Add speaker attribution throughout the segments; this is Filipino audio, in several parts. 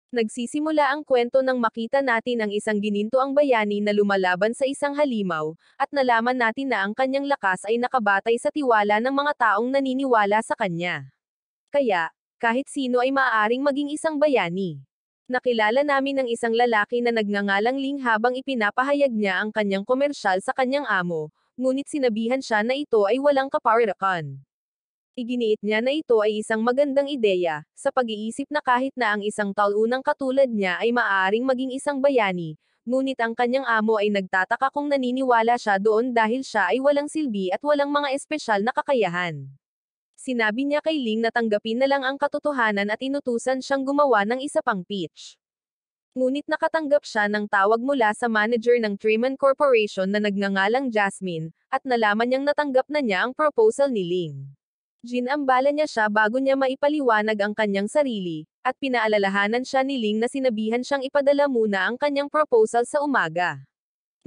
Speaker 1: Nagsisimula ang kwento nang makita natin ang isang ginintoang bayani na lumalaban sa isang halimaw, at nalaman natin na ang kanyang lakas ay nakabatay sa tiwala ng mga taong naniniwala sa kanya. Kaya, kahit sino ay maaaring maging isang bayani. Nakilala namin ang isang lalaki na nagngangalang Ling habang ipinapahayag niya ang kanyang komersyal sa kanyang amo, ngunit sinabihan siya na ito ay walang kaparakan. Iginiit niya na ito ay isang magandang ideya, sa pag-iisip na kahit na ang isang taunang katulad niya ay maaaring maging isang bayani, ngunit ang kanyang amo ay nagtataka kung naniniwala siya doon dahil siya ay walang silbi at walang mga espesyal na kakayahan. Sinabi niya kay Ling na tanggapin na lang ang katotohanan at inutusan siyang gumawa ng isa pang pitch. Ngunit nakatanggap siya ng tawag mula sa manager ng Triman Corporation na nagngangalang Jasmine, at nalaman niyang natanggap na niya ang proposal ni Ling. Ginambala niya siya bago niya maipaliwanag ang kanyang sarili, at pinaalalahanan siya ni Ling na sinabihan siyang ipadala muna ang kanyang proposal sa umaga.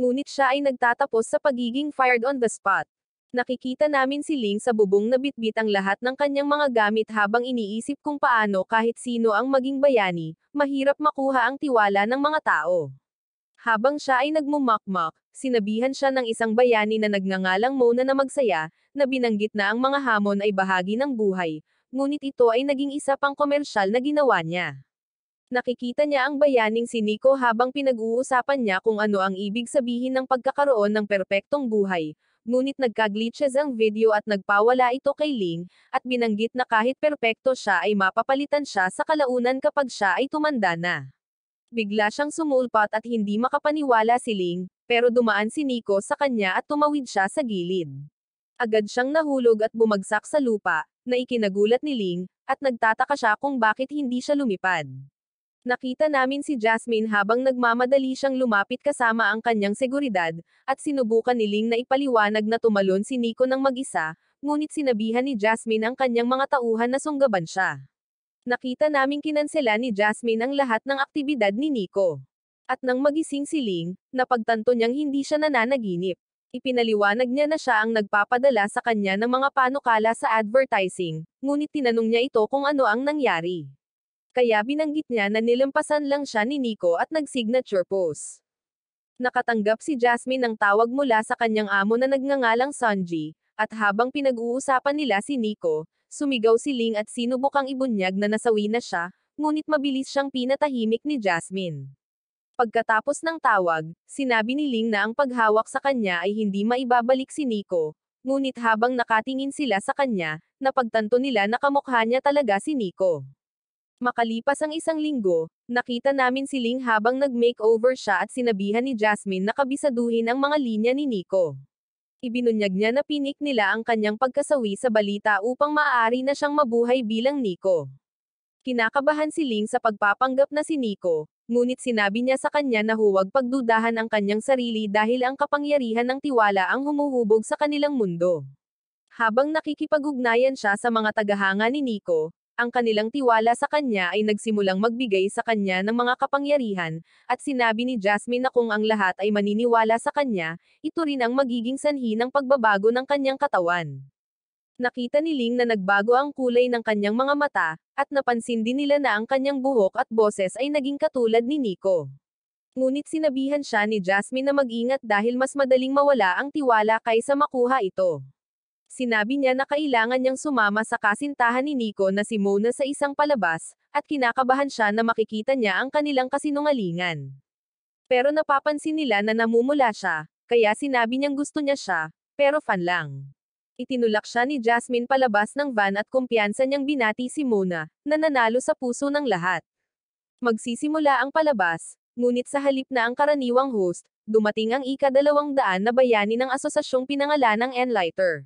Speaker 1: Ngunit siya ay nagtatapos sa pagiging fired on the spot. Nakikita namin si Ling sa bubong na bitbit ang lahat ng kanyang mga gamit habang iniisip kung paano kahit sino ang maging bayani, mahirap makuha ang tiwala ng mga tao. Habang siya ay nagmumakmak, sinabihan siya ng isang bayani na nagngangalang Mona na magsaya, na binanggit na ang mga hamon ay bahagi ng buhay, ngunit ito ay naging isa pang komersyal na ginawa niya. Nakikita niya ang bayaning si Nico habang pinag-uusapan niya kung ano ang ibig sabihin ng pagkakaroon ng perpektong buhay, ngunit nagka-glitches ang video at nagpawala ito kay Ling, at binanggit na kahit perpekto siya ay mapapalitan siya sa kalaunan kapag siya ay tumanda na. Bigla siyang sumulpat at hindi makapaniwala si Ling, pero dumaan si Nico sa kanya at tumawid siya sa gilid. Agad siyang nahulog at bumagsak sa lupa, na ikinagulat ni Ling, at nagtataka siya kung bakit hindi siya lumipad. Nakita namin si Jasmine habang nagmamadali siyang lumapit kasama ang kanyang seguridad, at sinubukan ni Ling na ipaliwanag na tumalon si Nico ng mag-isa, ngunit sinabihan ni Jasmine ang kanyang mga tauhan na sunggaban siya. Nakita naming kinansela ni Jasmine ang lahat ng aktibidad ni Nico. At nang magising si Ling, napagtanto niyang hindi siya nananaginip. Ipinaliwanag niya na siya ang nagpapadala sa kanya ng mga panukala sa advertising, ngunit tinanong niya ito kung ano ang nangyari. Kaya binanggit niya na nilampasan lang siya ni Nico at nag-signature pose. Nakatanggap si Jasmine ng tawag mula sa kanyang amo na nagngangalang Sanji, at habang pinag-uusapan nila si Nico, sumigaw si Ling at sinubukang ibunyag na nasawi na siya, ngunit mabilis siyang pinatahimik ni Jasmine. Pagkatapos ng tawag, sinabi ni Ling na ang paghawak sa kanya ay hindi maibabalik si Nico, ngunit habang nakatingin sila sa kanya, napagtanto nila na kamukha niya talaga si Nico. Makalipas ang isang linggo, nakita namin si Ling habang nag-makeover siya at sinabihan ni Jasmine na kabisaduhin ang mga linya ni Nico. Ibinunyag niya na pinik nila ang kanyang pagkasawi sa balita upang maaari na siyang mabuhay bilang Nico. Kinakabahan si Ling sa pagpapanggap na si Nico, ngunit sinabi niya sa kanya na huwag pagdudahan ang kanyang sarili dahil ang kapangyarihan ng tiwala ang humuhubog sa kanilang mundo. Habang nakikipag-ugnayan siya sa mga tagahanga ni Nico, ang kanilang tiwala sa kanya ay nagsimulang magbigay sa kanya ng mga kapangyarihan, at sinabi ni Jasmine na kung ang lahat ay maniniwala sa kanya, ito rin ang magiging sanhi ng pagbabago ng kanyang katawan. Nakita ni Ling na nagbago ang kulay ng kanyang mga mata, at napansin din nila na ang kanyang buhok at boses ay naging katulad ni Nico. Ngunit sinabihan siya ni Jasmine na mag-ingat dahil mas madaling mawala ang tiwala kaysa makuha ito. Sinabi niya na kailangan niyang sumama sa kasintahan ni Nico na si Mona sa isang palabas, at kinakabahan siya na makikita niya ang kanilang kasinungalingan. Pero napapansin nila na namumula siya, kaya sinabi niyang gusto niya siya, pero fan lang. Itinulak siya ni Jasmine palabas ng van at kumpiyansa niyang binati si Mona, na nanalo sa puso ng lahat. Magsisimula ang palabas, ngunit sa halip na ang karaniwang host, dumating ang ika-200 na bayani ng asosasyong pinangalanang Enlighter.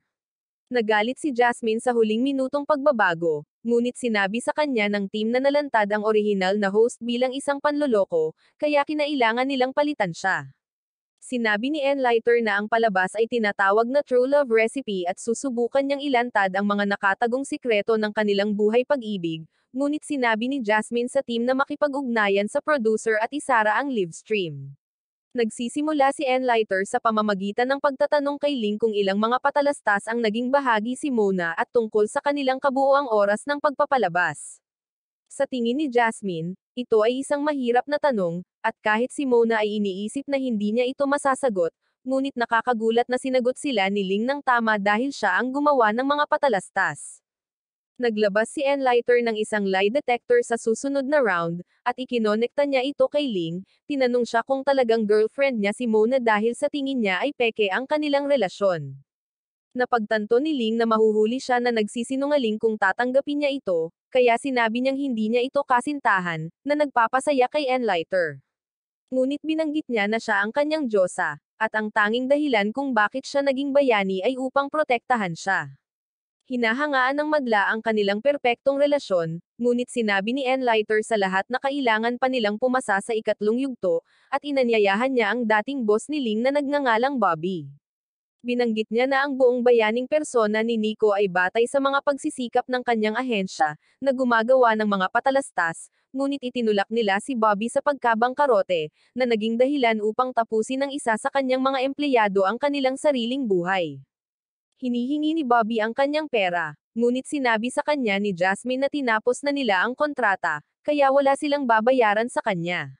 Speaker 1: Nagalit si Jasmine sa huling minutong pagbabago, ngunit sinabi sa kanya ng team na nalantad ang orihinal na host bilang isang panloloko, kaya kinailangan nilang palitan siya. Sinabi ni Enlighter na ang palabas ay tinatawag na True Love Recipe at susubukan niyang ilantad ang mga nakatagong sikreto ng kanilang buhay pag-ibig, ngunit sinabi ni Jasmine sa team na makipag-ugnayan sa producer at isara ang live stream. Nagsisimula si Enlighter sa pamamagitan ng pagtatanong kay Ling kung ilang mga patalastas ang naging bahagi si Mona at tungkol sa kanilang kabuoang oras ng pagpapalabas. Sa tingin ni Jasmine, Ito ay isang mahirap na tanong, at kahit si Mona ay iniisip na hindi niya ito masasagot, ngunit nakakagulat na sinagot sila ni Ling ng tama dahil siya ang gumawa ng mga patalastas. Naglabas si Enlighter ng isang lie detector sa susunod na round, at ikinonekta niya ito kay Ling. Tinanong siya kung talagang girlfriend niya si Mona dahil sa tingin niya ay peke ang kanilang relasyon. Napagtanto ni Ling na mahuhuli siya na nagsisinungaling kung tatanggapin niya ito, kaya sinabi niyang hindi niya ito kasintahan, na nagpapasaya kay Enlighter. Ngunit binanggit niya na siya ang kanyang diyosa, at ang tanging dahilan kung bakit siya naging bayani ay upang protektahan siya. Hinahangaan ng madla ang kanilang perpektong relasyon, ngunit sinabi ni Enlighter sa lahat na kailangan pa nilang pumasa sa ikatlong yugto, at inanyayahan niya ang dating boss ni Ling na nagngangalang Bobby. Binanggit niya na ang buong bayaning persona ni Nico ay batay sa mga pagsisikap ng kanyang ahensya, na gumagawa ng mga patalastas, ngunit itinulak nila si Bobby sa pagkabangkarote, na naging dahilan upang tapusin ng isa sa kanyang mga empleyado ang kanilang sariling buhay. Hinihingi ni Bobby ang kanyang pera, ngunit sinabi sa kanya ni Jasmine na tinapos na nila ang kontrata, kaya wala silang babayaran sa kanya.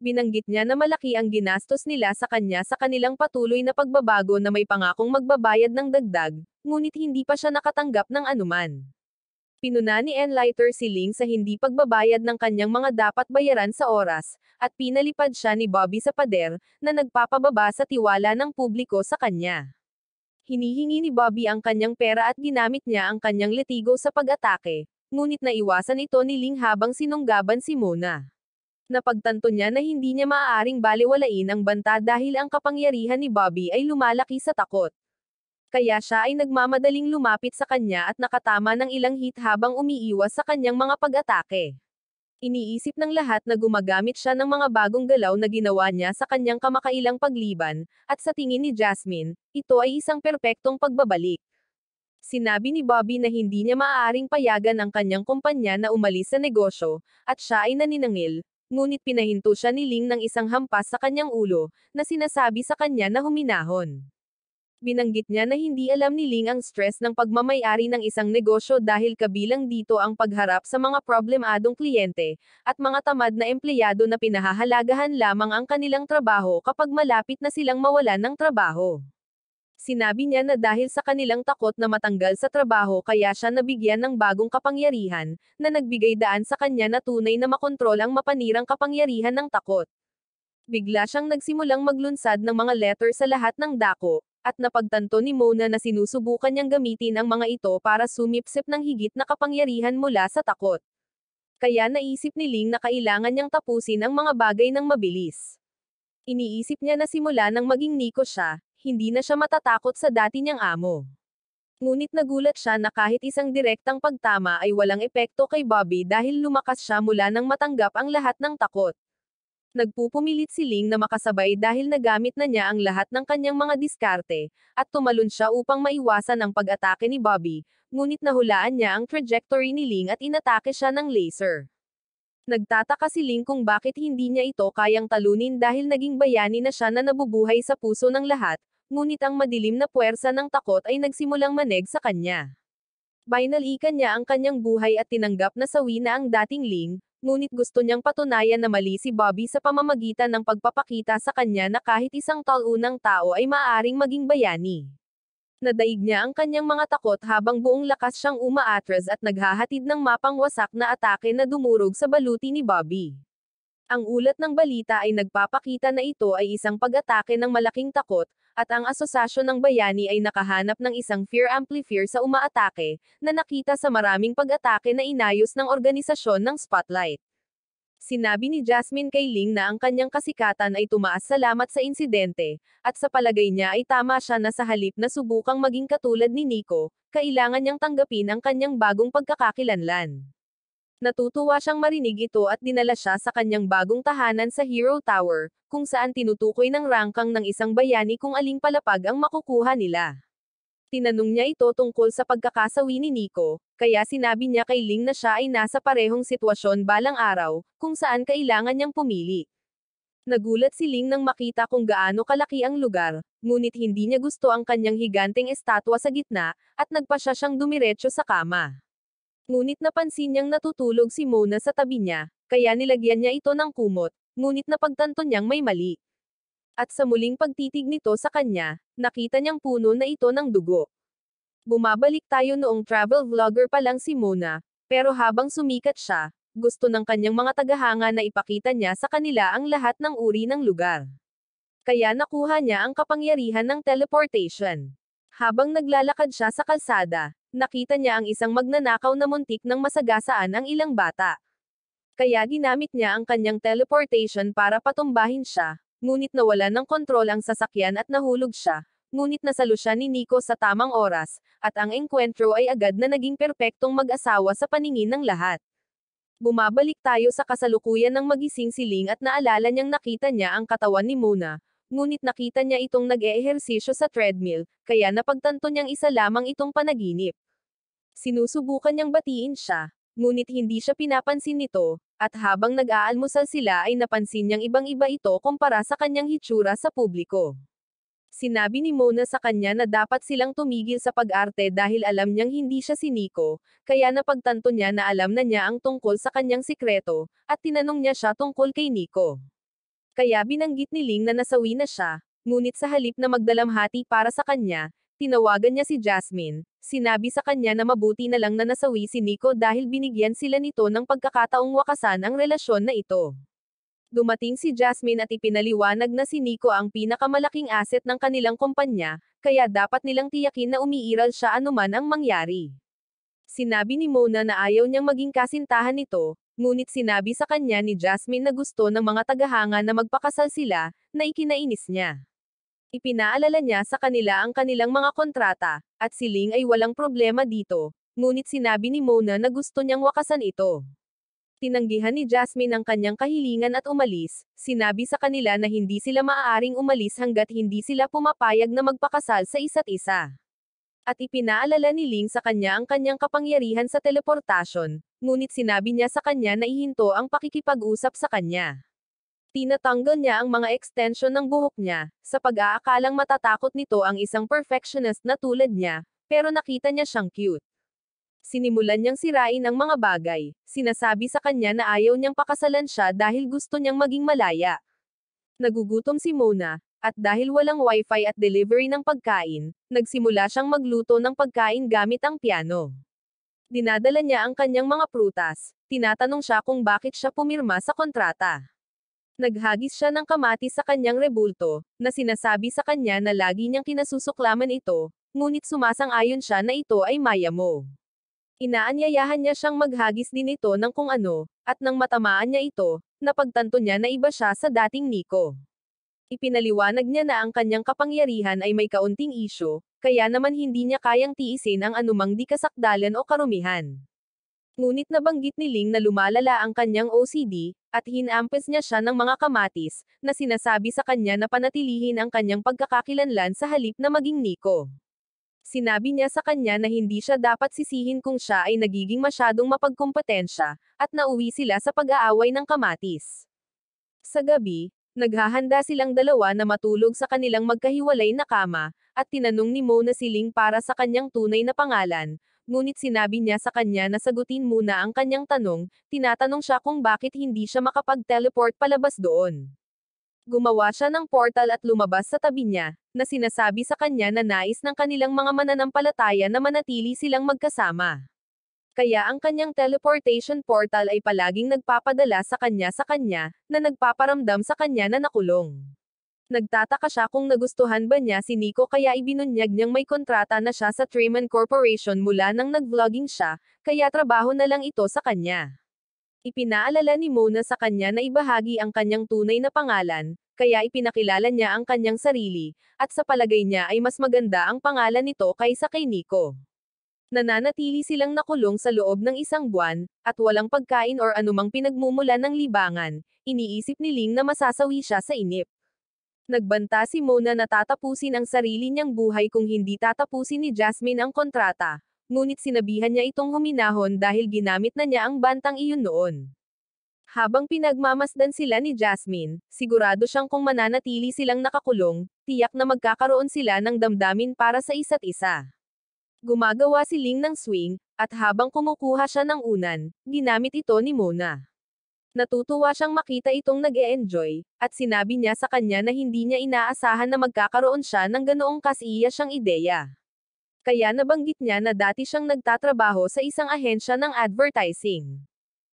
Speaker 1: Binanggit niya na malaki ang ginastos nila sa kanya sa kanilang patuloy na pagbabago na may pangakong magbabayad ng dagdag, ngunit hindi pa siya nakatanggap ng anuman. Pinuna ni Enlighter si Ling sa hindi pagbabayad ng kanyang mga dapat bayaran sa oras, at pinalipad siya ni Bobby sa pader, na nagpapababa sa tiwala ng publiko sa kanya. Hinihingi ni Bobby ang kanyang pera at ginamit niya ang kanyang litigo sa pag-atake, ngunit naiwasan ito ni Ling habang sinunggaban si Mona. Napagtanto niya na hindi niya maaaring balewalain ang banta dahil ang kapangyarihan ni Bobby ay lumalaki sa takot. Kaya siya ay nagmamadaling lumapit sa kanya at nakatama ng ilang hit habang umiiwas sa kanyang mga pag-atake. Iniisip ng lahat na gumagamit siya ng mga bagong galaw na ginawa niya sa kanyang kamakailang pagliban, at sa tingin ni Jasmine, ito ay isang perpektong pagbabalik. Sinabi ni Bobby na hindi niya maaaring payagan ang kanyang kumpanya na umalis sa negosyo, at siya ay naninangil, ngunit pinahinto siya ni Ling ng isang hampas sa kanyang ulo, na sinasabi sa kanya na huminahon. Binanggit niya na hindi alam ni Ling ang stress ng pagmamayari ng isang negosyo dahil kabilang dito ang pagharap sa mga problemadong kliyente, at mga tamad na empleyado na pinahahalagahan lamang ang kanilang trabaho kapag malapit na silang mawalan ng trabaho. Sinabi niya na dahil sa kanilang takot na matanggal sa trabaho kaya siya nabigyan ng bagong kapangyarihan, na nagbigay daan sa kanya na tunay na makontrol ang mapanirang kapangyarihan ng takot. Bigla siyang nagsimulang maglunsad ng mga letter sa lahat ng dako, at napagtanto ni Mona na sinusubukan niyang gamitin ang mga ito para sumipsip ng higit na kapangyarihan mula sa takot. Kaya naisip ni Ling na kailangan niyang tapusin ang mga bagay ng mabilis. Iniisip niya na simula nang maging Nico siya, hindi na siya matatakot sa dati niyang amo. Ngunit nagulat siya na kahit isang direktang pagtama ay walang epekto kay Bobby dahil lumakas siya mula nang matanggap ang lahat ng takot. Nagpupumilit si Ling na makasabay dahil nagamit na niya ang lahat ng kanyang mga diskarte, at tumalon siya upang maiwasan ang pag-atake ni Bobby, ngunit nahulaan niya ang trajectory ni Ling at inatake siya ng laser. Nagtataka si Ling kung bakit hindi niya ito kayang talunin dahil naging bayani na siya na nabubuhay sa puso ng lahat, ngunit ang madilim na puwersa ng takot ay nagsimulang maneg sa kanya. Binalikan niya ang kanyang buhay at tinanggap na sawi na ang dating Ling, ngunit gusto niyang patunayan na mali si Bobby sa pamamagitan ng pagpapakita sa kanya na kahit isang talunang tao ay maaaring maging bayani. Nadaig niya ang kanyang mga takot habang buong lakas siyang umaatras at naghahatid ng mapangwasak na atake na dumurog sa baluti ni Bobby. Ang ulat ng balita ay nagpapakita na ito ay isang pag-atake ng malaking takot, at ang asosasyon ng bayani ay nakahanap ng isang fear amplifier sa umaatake, na nakita sa maraming pag-atake na inayos ng organisasyon ng Spotlight. Sinabi ni Jasmine kay Ling na ang kanyang kasikatan ay tumaas salamat sa insidente, at sa palagay niya ay tama siya na sa halip na subukang maging katulad ni Nico, kailangan niyang tanggapin ang kanyang bagong pagkakakilanlan. Natutuwa siyang marinig ito at dinala siya sa kanyang bagong tahanan sa Hero Tower, kung saan tinutukoy ng rangkang ng isang bayani kung aling palapag ang makukuha nila. Tinanong niya ito tungkol sa pagkakasawi ni Nico, kaya sinabi niya kay Ling na siya ay nasa parehong sitwasyon balang araw, kung saan kailangan niyang pumili. Nagulat si Ling nang makita kung gaano kalaki ang lugar, ngunit hindi niya gusto ang kanyang higanteng estatwa sa gitna, at nagpasya siyang dumiretso sa kama. Ngunit napansin niyang natutulog si Mona sa tabi niya, kaya nilagyan niya ito ng kumot, ngunit napagtanto niyang may mali. At sa muling pagtitig nito sa kanya, nakita niyang puno na ito ng dugo. Bumabalik tayo noong travel vlogger pa lang si Mona, pero habang sumikat siya, gusto ng kanyang mga tagahanga na ipakita niya sa kanila ang lahat ng uri ng lugar. Kaya nakuha niya ang kapangyarihan ng teleportation. Habang naglalakad siya sa kalsada, nakita niya ang isang magnanakaw na muntik ng masagasaan ang ilang bata. Kaya ginamit niya ang kanyang teleportation para patumbahin siya, ngunit nawala ng kontrol ang sasakyan at nahulog siya, ngunit nasalo siya ni Nico sa tamang oras, at ang engkwentro ay agad na naging perpektong mag-asawa sa paningin ng lahat. Bumabalik tayo sa kasalukuyan ng magising si Ling at naalala niyang nakita niya ang katawan ni Mona, ngunit nakita niya itong nag-eehersisyo sa treadmill, kaya napagtanto niyang isa lamang itong panaginip. Sinusubukan niyang batiin siya, ngunit hindi siya pinapansin nito, at habang nag-aalmusal sila ay napansin niyang ibang-iba ito kumpara sa kanyang hitsura sa publiko. Sinabi ni Mona sa kanya na dapat silang tumigil sa pag-arte dahil alam niyang hindi siya si Nico, kaya napagtanto niya na alam na niya ang tungkol sa kanyang sikreto, at tinanong niya siya tungkol kay Nico. Kaya binanggit ni Ling na nasawi na siya, ngunit sa halip na magdalamhati para sa kanya, tinawagan niya si Jasmine, sinabi sa kanya na mabuti na lang na nasawi si Nico dahil binigyan sila nito ng pagkakataong wakasan ang relasyon na ito. Dumating si Jasmine at ipinaliwanag na si Nico ang pinakamalaking asset ng kanilang kumpanya, kaya dapat nilang tiyakin na umiiral siya anuman ang mangyari. Sinabi ni Mona na ayaw niyang maging kasintahan nito, ngunit sinabi sa kanya ni Jasmine na gusto ng mga tagahanga na magpakasal sila, na ikinainis niya. Ipinaalala niya sa kanila ang kanilang mga kontrata, at si Ling ay walang problema dito, ngunit sinabi ni Mona na gusto niyang wakasan ito. Tinanggihan ni Jasmine ang kanyang kahilingan at umalis, sinabi sa kanila na hindi sila maaaring umalis hanggat hindi sila pumapayag na magpakasal sa isa't isa. At ipinaalala ni Ling sa kanya ang kanyang kapangyarihan sa teleportasyon, ngunit sinabi niya sa kanya na ihinto ang pakikipag-usap sa kanya. Tinatanggal niya ang mga extension ng buhok niya, sa pag-aakalang matatakot nito ang isang perfectionist na tulad niya, pero nakita niya siyang cute. Sinimulan niyang sirain ang mga bagay, sinasabi sa kanya na ayaw niyang pakasalan siya dahil gusto niyang maging malaya. Nagugutom si Mona, at dahil walang wifi at delivery ng pagkain, nagsimula siyang magluto ng pagkain gamit ang piano. Dinadala niya ang kanyang mga prutas, tinatanong siya kung bakit siya pumirma sa kontrata. Naghagis siya ng kamatis sa kanyang rebulto, na sinasabi sa kanya na lagi niyang kinasusuklaman ito, ngunit sumasang-ayon siya na ito ay mayamo. Inaanyayahan niya siyang maghagis din ito ng kung ano, at nang matamaan niya ito, napagtanto niya na iba siya sa dating Nico. Ipinaliwanag niya na ang kanyang kapangyarihan ay may kaunting isyo, kaya naman hindi niya kayang tiisin ang anumang di kasakdalan o karumihan. Ngunit nabanggit ni Ling na lumalala ang kanyang OCD, at hinampes niya siya ng mga kamatis, na sinasabi sa kanya na panatilihin ang kanyang pagkakakilanlan sa halip na maging Nico. Sinabi niya sa kanya na hindi siya dapat sisihin kung siya ay nagiging masyadong mapagkumpetensya, at nauwi sila sa pag-aaway ng kamatis. Sa gabi, naghahanda silang dalawa na matulog sa kanilang magkahiwalay na kama, at tinanong ni Mona si Ling para sa kanyang tunay na pangalan, ngunit sinabi niya sa kanya na sagutin muna ang kanyang tanong, tinatanong siya kung bakit hindi siya makapag-teleport palabas doon. Gumawa siya ng portal at lumabas sa tabi niya, na sinasabi sa kanya na nais ng kanilang mga mananampalataya na manatili silang magkasama. Kaya ang kanyang teleportation portal ay palaging nagpapadala sa kanya, na nagpaparamdam sa kanya na nakulong. Nagtataka siya kung nagustuhan ba niya si Nico kaya ibinunyag niyang may kontrata na siya sa Treman Corporation mula nang nag-vlogging siya, kaya trabaho na lang ito sa kanya. Ipinaalala ni Mona sa kanya na ibahagi ang kanyang tunay na pangalan, kaya ipinakilala niya ang kanyang sarili, at sa palagay niya ay mas maganda ang pangalan nito kaysa kay Nico. Nananatili silang nakulong sa loob ng isang buwan, at walang pagkain or anumang pinagmumulan ng libangan, iniisip ni Ling na masasawi siya sa inip. Nagbanta si Mona na tatapusin ang sarili niyang buhay kung hindi tatapusin ni Jasmine ang kontrata, ngunit sinabihan niya itong huminahon dahil ginamit na niya ang bantang iyon noon. Habang pinagmamasdan sila ni Jasmine, sigurado siyang kung mananatili silang nakakulong, tiyak na magkakaroon sila ng damdamin para sa isa't isa. Gumagawa si Ling ng swing, at habang kumukuha siya ng unan, ginamit ito ni Mona. Natutuwa siyang makita itong nag-e-enjoy, at sinabi niya sa kanya na hindi niya inaasahan na magkakaroon siya ng ganoong kasiya siyang ideya. Kaya nabanggit niya na dati siyang nagtatrabaho sa isang ahensya ng advertising.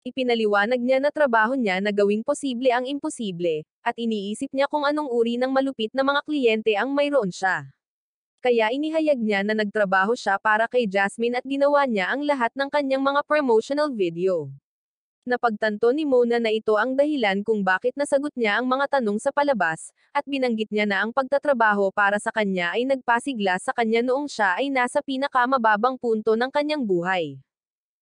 Speaker 1: Ipinaliwanag niya na trabaho niya na gawing posible ang imposible, at iniisip niya kung anong uri ng malupit na mga kliyente ang mayroon siya. Kaya inihayag niya na nagtrabaho siya para kay Jasmine at ginawa niya ang lahat ng kanyang mga promotional video. Napagtanto ni Mona na ito ang dahilan kung bakit nasagot niya ang mga tanong sa palabas, at binanggit niya na ang pagtatrabaho para sa kanya ay nagpasigla sa kanya noong siya ay nasa pinakamababang punto ng kanyang buhay.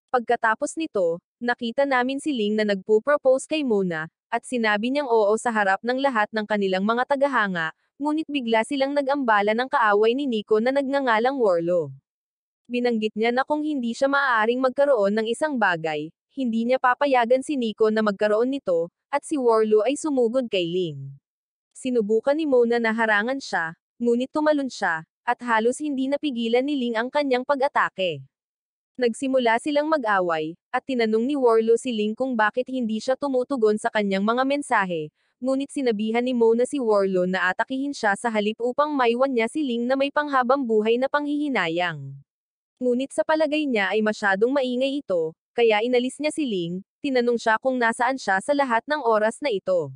Speaker 1: Pagkatapos nito, nakita namin si Ling na nagpo-propose kay Mona, at sinabi niyang oo sa harap ng lahat ng kanilang mga tagahanga, ngunit bigla silang nag-ambala ng kaaway ni Nico na nagngangalang Worlo. Binanggit niya na kung hindi siya maaaring magkaroon ng isang bagay, hindi niya papayagan si Nico na magkaroon nito, at si Worlo ay sumugod kay Ling. Sinubukan ni Mona na harangan siya, ngunit tumalon siya, at halos hindi napigilan ni Ling ang kanyang pag-atake. Nagsimula silang mag-away, at tinanong ni Worlo si Ling kung bakit hindi siya tumutugon sa kanyang mga mensahe, ngunit sinabihan ni Mona si Worlo na atakihin siya sa halip upang maiwan niya si Ling na may panghabang buhay na panghihinayang. Ngunit sa palagay niya ay masyadong maingay ito, kaya inalis niya si Ling, tinanong siya kung nasaan siya sa lahat ng oras na ito.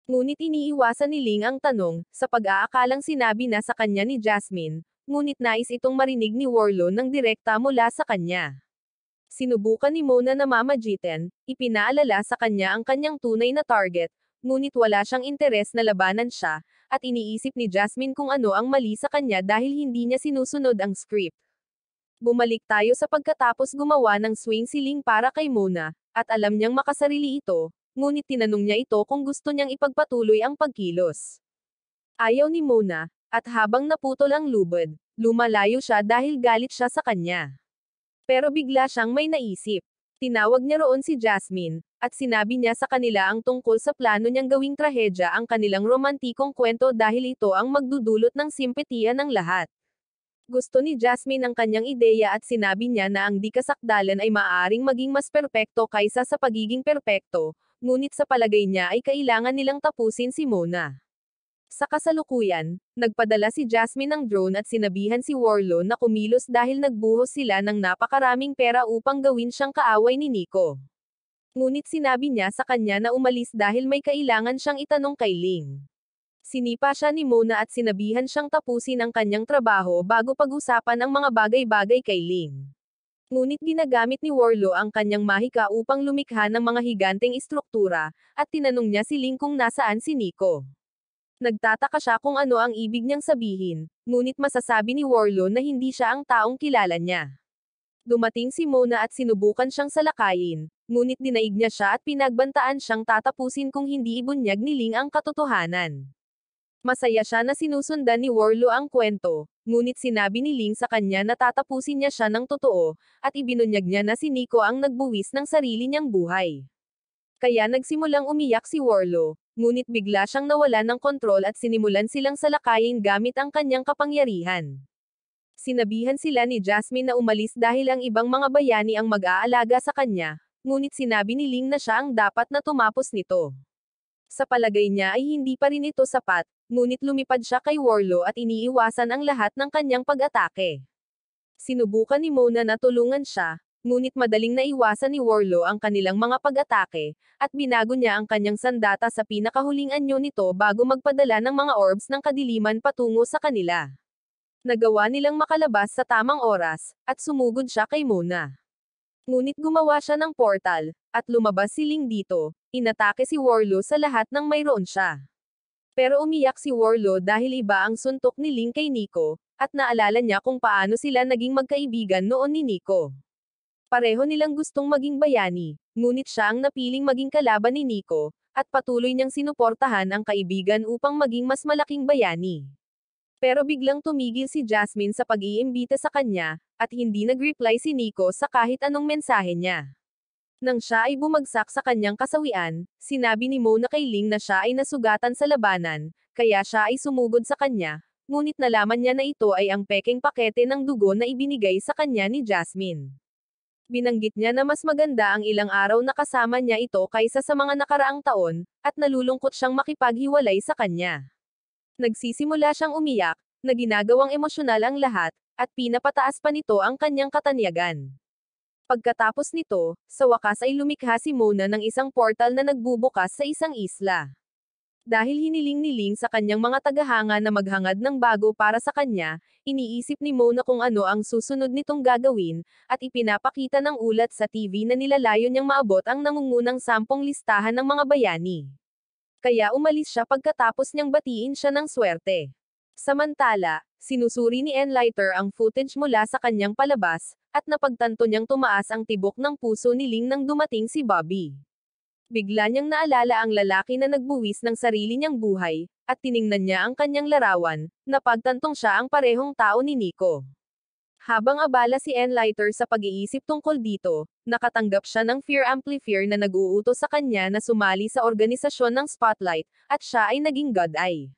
Speaker 1: Ngunit iniiwasan ni Ling ang tanong, sa pag-aakalang sinabi na sa kanya ni Jasmine, ngunit nais itong marinig ni Worlo ng direkta mula sa kanya. Sinubukan ni Mona na mamagitan, ipinaalala sa kanya ang kanyang tunay na target, ngunit wala siyang interes na labanan siya, at iniisip ni Jasmine kung ano ang mali sa kanya dahil hindi niya sinusunod ang script. Bumalik tayo sa pagkatapos gumawa ng swing si Ling para kay Mona, at alam niyang makasarili ito, ngunit tinanong niya ito kung gusto niyang ipagpatuloy ang pagkilos. Ayaw ni Mona, at habang naputol ang lubid, lumalayo siya dahil galit siya sa kanya. Pero bigla siyang may naisip. Tinawag niya roon si Jasmine, at sinabi niya sa kanila ang tungkol sa plano niyang gawing trahedya ang kanilang romantikong kwento dahil ito ang magdudulot ng simpatiya ng lahat. Gusto ni Jasmine ang kanyang ideya at sinabi niya na ang di-kasakdalan ay maaaring maging mas perpekto kaysa sa pagiging perpekto, ngunit sa palagay niya ay kailangan nilang tapusin si Mona. Sa kasalukuyan, nagpadala si Jasmine ng drone at sinabihan si Worlo na kumilos dahil nagbuhos sila ng napakaraming pera upang gawin siyang kaaway ni Nico. Ngunit sinabi niya sa kanya na umalis dahil may kailangan siyang itanong kay Ling. Sinipa siya ni Mona at sinabihan siyang tapusin ang kanyang trabaho bago pag-usapan ang mga bagay-bagay kay Ling. Ngunit ginagamit ni Worlo ang kanyang mahika upang lumikha ng mga higanteng istruktura, at tinanong niya si Ling kung nasaan si Nico. Nagtataka siya kung ano ang ibig niyang sabihin, ngunit masasabi ni Worlo na hindi siya ang taong kilala niya. Dumating si Mona at sinubukan siyang salakayin, ngunit dinaig niya siya at pinagbantaan siyang tatapusin kung hindi ibunyag ni Ling ang katotohanan. Masaya siya na sinusundan ni Worlo ang kwento, ngunit sinabi ni Ling sa kanya na tatapusin niya siya ng totoo, at ibinunyag niya na si Nico ang nagbuwis ng sarili niyang buhay. Kaya nagsimulang umiyak si Worlo, ngunit bigla siyang nawala ng kontrol at sinimulan silang salakayin gamit ang kanyang kapangyarihan. Sinabihan sila ni Jasmine na umalis dahil ang ibang mga bayani ang mag-aalaga sa kanya, ngunit sinabi ni Ling na siya ang dapat na tumapos nito. Sa palagay niya ay hindi pa rin ito sapat, ngunit lumipad siya kay Worlo at iniiwasan ang lahat ng kanyang pag-atake. Sinubukan ni Mona na tulungan siya, ngunit madaling naiwasan ni Worlo ang kanilang mga pag-atake, at binago niya ang kanyang sandata sa pinakahuling anyo nito bago magpadala ng mga orbs ng kadiliman patungo sa kanila. Nagawa nilang makalabas sa tamang oras, at sumugod siya kay Mona. Ngunit gumawa siya ng portal, at lumabas si Ling dito, inatake si Worlo sa lahat ng mayroon siya. Pero umiyak si Worlo dahil iba ang suntok ni Ling kay Nico, at naalala niya kung paano sila naging magkaibigan noon ni Nico. Pareho nilang gustong maging bayani, ngunit siya ang napiling maging kalaban ni Nico, at patuloy niyang sinuportahan ang kaibigan upang maging mas malaking bayani. Pero biglang tumigil si Jasmine sa pag-iimbita sa kanya, at hindi nag-reply si Nico sa kahit anong mensahe niya. Nang siya ay bumagsak sa kanyang kasawian, sinabi ni Mona kay Ling na siya ay nasugatan sa labanan, kaya siya ay sumugod sa kanya, ngunit nalaman niya na ito ay ang pekeng pakete ng dugo na ibinigay sa kanya ni Jasmine. Binanggit niya na mas maganda ang ilang araw na kasama niya ito kaysa sa mga nakaraang taon, at nalulungkot siyang makipaghiwalay sa kanya. Nagsisimula siyang umiyak, na ginagawang emosyonal ang lahat, at pinapataas pa nito ang kanyang katanyagan. Pagkatapos nito, sa wakas ay lumikha si Mona ng isang portal na nagbubukas sa isang isla. Dahil hiniling-niling sa kanyang mga tagahanga na maghangad ng bago para sa kanya, iniisip ni Mona kung ano ang susunod nitong gagawin, at ipinapakita ng ulat sa TV na nilalayo niyang maabot ang nangungunang 10 listahan ng mga bayani. Kaya umalis siya pagkatapos niyang batiin siya ng swerte. Samantala, sinusuri ni Enlighter ang footage mula sa kanyang palabas, at napagtanto niyang tumaas ang tibok ng puso ni Ling nang dumating si Bobby. Bigla niyang naalala ang lalaki na nagbuwis ng sarili niyang buhay, at tiningnan niya ang kanyang larawan, napagtantong siya ang parehong tao ni Nico. Habang abala si Enlighter sa pag-iisip tungkol dito, nakatanggap siya ng fear amplifier na nag-uutos sa kanya na sumali sa organisasyon ng Spotlight, at siya ay naging God Eye.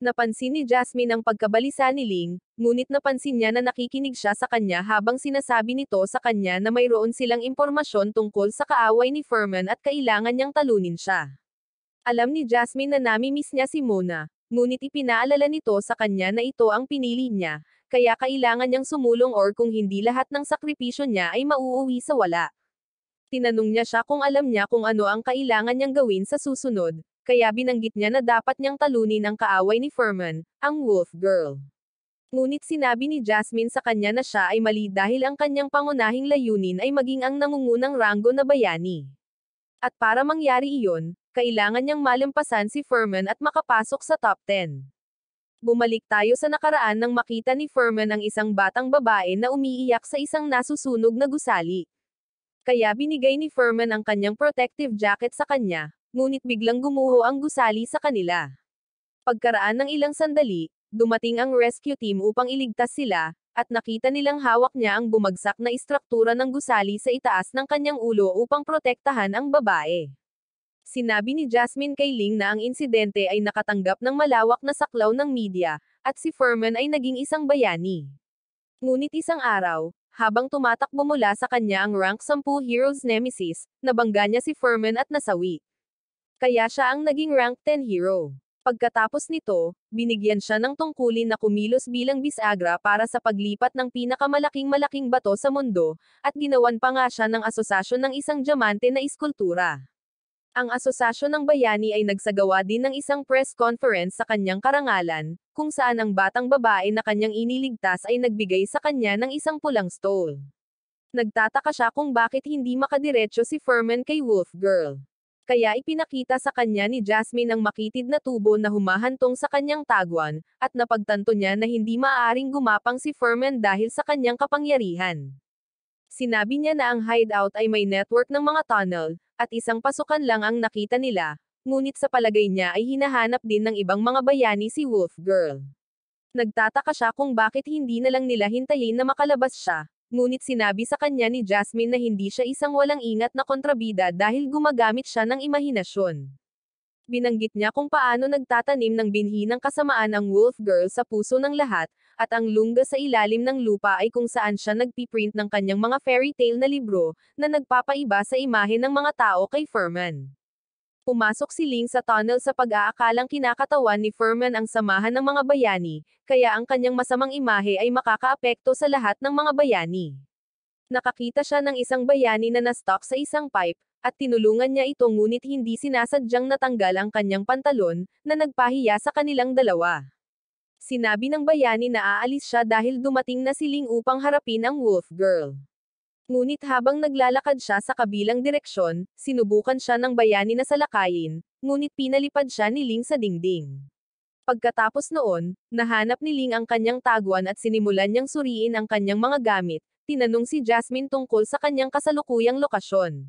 Speaker 1: Napansin ni Jasmine ang pagkabalisa ni Ling, ngunit napansin niya na nakikinig siya sa kanya habang sinasabi nito sa kanya na mayroon silang impormasyon tungkol sa kaaway ni Furman at kailangan niyang talunin siya. Alam ni Jasmine na nami-miss niya si Mona, ngunit ipinaalala nito sa kanya na ito ang pinili niya, kaya kailangan niyang sumulong or kung hindi lahat ng sakripisyo niya ay mauuwi sa wala. Tinanong niya siya kung alam niya kung ano ang kailangan niyang gawin sa susunod, kaya binanggit niya na dapat niyang talunin ang kaaway ni Furman, ang Wolf Girl. Ngunit sinabi ni Jasmine sa kanya na siya ay mali dahil ang kanyang pangunahing layunin ay maging ang nangungunang ranggo na bayani. At para mangyari iyon, kailangan niyang malampasan si Furman at makapasok sa top 10. Bumalik tayo sa nakaraan nang makita ni Furman ang isang batang babae na umiiyak sa isang nasusunog na gusali. Kaya binigay ni Furman ang kanyang protective jacket sa kanya, ngunit biglang gumuho ang gusali sa kanila. Pagkaraan ng ilang sandali, dumating ang rescue team upang iligtas sila, at nakita nilang hawak niya ang bumagsak na istruktura ng gusali sa itaas ng kanyang ulo upang protektahan ang babae. Sinabi ni Jasmine kay Ling na ang insidente ay nakatanggap ng malawak na saklaw ng media, at si Furman ay naging isang bayani. Ngunit isang araw, habang tumatakbo mula sa kanya ang rank 10 Heroes Nemesis, nabangga niya si Furman at nasawi. Kaya siya ang naging rank 10 hero. Pagkatapos nito, binigyan siya ng tungkulin na kumilos bilang bisagra para sa paglipat ng pinakamalaking bato sa mundo, at ginawan pa nga siya ng asosasyon ng isang diamante na iskultura. Ang Asosasyon ng Bayani ay nagsagawa din ng isang press conference sa kanyang karangalan, kung saan ang batang babae na kanyang iniligtas ay nagbigay sa kanya ng isang pulang stole. Nagtataka siya kung bakit hindi makadiretso si Furman kay Wolf Girl. Kaya ipinakita sa kanya ni Jasmine ang makitid na tubo na humahantong sa kanyang tagwan, at napagtanto niya na hindi maaaring gumapang si Furman dahil sa kanyang kapangyarihan. Sinabi niya na ang hideout ay may network ng mga tunnel, at isang pasukan lang ang nakita nila, ngunit sa palagay niya ay hinahanap din ng ibang mga bayani si Wolf Girl. Nagtataka siya kung bakit hindi na lang nila hintayin na makalabas siya, ngunit sinabi sa kanya ni Jasmine na hindi siya isang walang ingat na kontrabida dahil gumagamit siya ng imahinasyon. Binanggit niya kung paano nagtatanim ng binhi ng kasamaan ang Wolf Girl sa puso ng lahat, at ang lungga sa ilalim ng lupa ay kung saan siya nagpiprint ng kanyang mga fairy tale na libro, na nagpapaiba sa imahe ng mga tao kay Furman. Pumasok si Ling sa tunnel sa pag-aakalang kinakatawan ni Furman ang samahan ng mga bayani, kaya ang kanyang masamang imahe ay makakaapekto sa lahat ng mga bayani. Nakakita siya ng isang bayani na na-stuck sa isang pipe, at tinulungan niya ito ngunit hindi sinasadyang natanggal ang kanyang pantalon, na nagpahiya sa kanilang dalawa. Sinabi ng bayani na aalis siya dahil dumating na si Ling upang harapin ang Wolf Girl. Ngunit habang naglalakad siya sa kabilang direksyon, sinubukan siya ng bayani na salakayin, ngunit pinalipad siya ni Ling sa dingding. Pagkatapos noon, nahanap ni Ling ang kanyang tagwan at sinimulan niyang suriin ang kanyang mga gamit. Tinanong si Jasmine tungkol sa kanyang kasalukuyang lokasyon.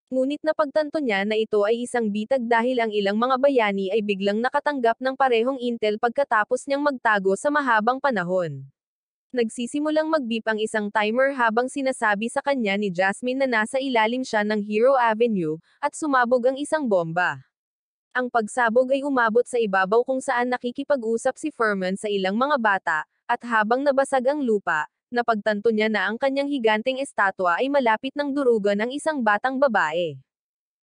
Speaker 1: Ngunit napagtanto niya na ito ay isang bitag dahil ang ilang mga bayani ay biglang nakatanggap ng parehong intel pagkatapos niyang magtago sa mahabang panahon. Nagsisimulang mag-beep ang isang timer habang sinasabi sa kanya ni Jasmine na nasa ilalim siya ng Hero Avenue, at sumabog ang isang bomba. Ang pagsabog ay umabot sa ibabaw kung saan nakikipag-usap si Furman sa ilang mga bata, at habang nabasag ang lupa, Napagtanto niya na ang kanyang higanteng estatwa ay malapit ng durugan ang isang batang babae.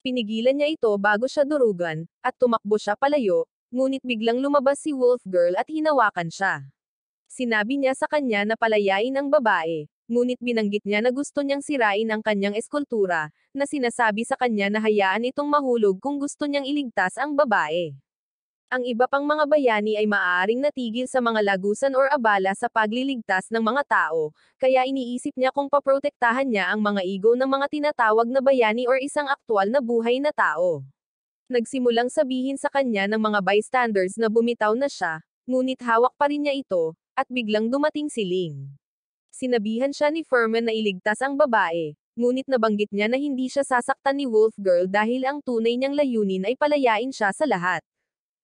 Speaker 1: Pinigilan niya ito bago siya durugan, at tumakbo siya palayo, ngunit biglang lumabas si Wolf Girl at hinawakan siya. Sinabi niya sa kanya na palayain ang babae, ngunit binanggit niya na gusto niyang sirain ang kanyang eskultura, na sinasabi sa kanya na hayaan itong mahulog kung gusto niyang iligtas ang babae. Ang iba pang mga bayani ay maaaring natigil sa mga lagusan or abala sa pagliligtas ng mga tao, kaya iniisip niya kung paprotektahan niya ang mga ego ng mga tinatawag na bayani or isang aktwal na buhay na tao. Nagsimulang sabihin sa kanya ng mga bystanders na bumitaw na siya, ngunit hawak pa rin niya ito, at biglang dumating si Ling. Sinabihan siya ni Furman na iligtas ang babae, ngunit nabanggit niya na hindi siya sasaktan ni Wolf Girl dahil ang tunay niyang layunin ay palayain siya sa lahat.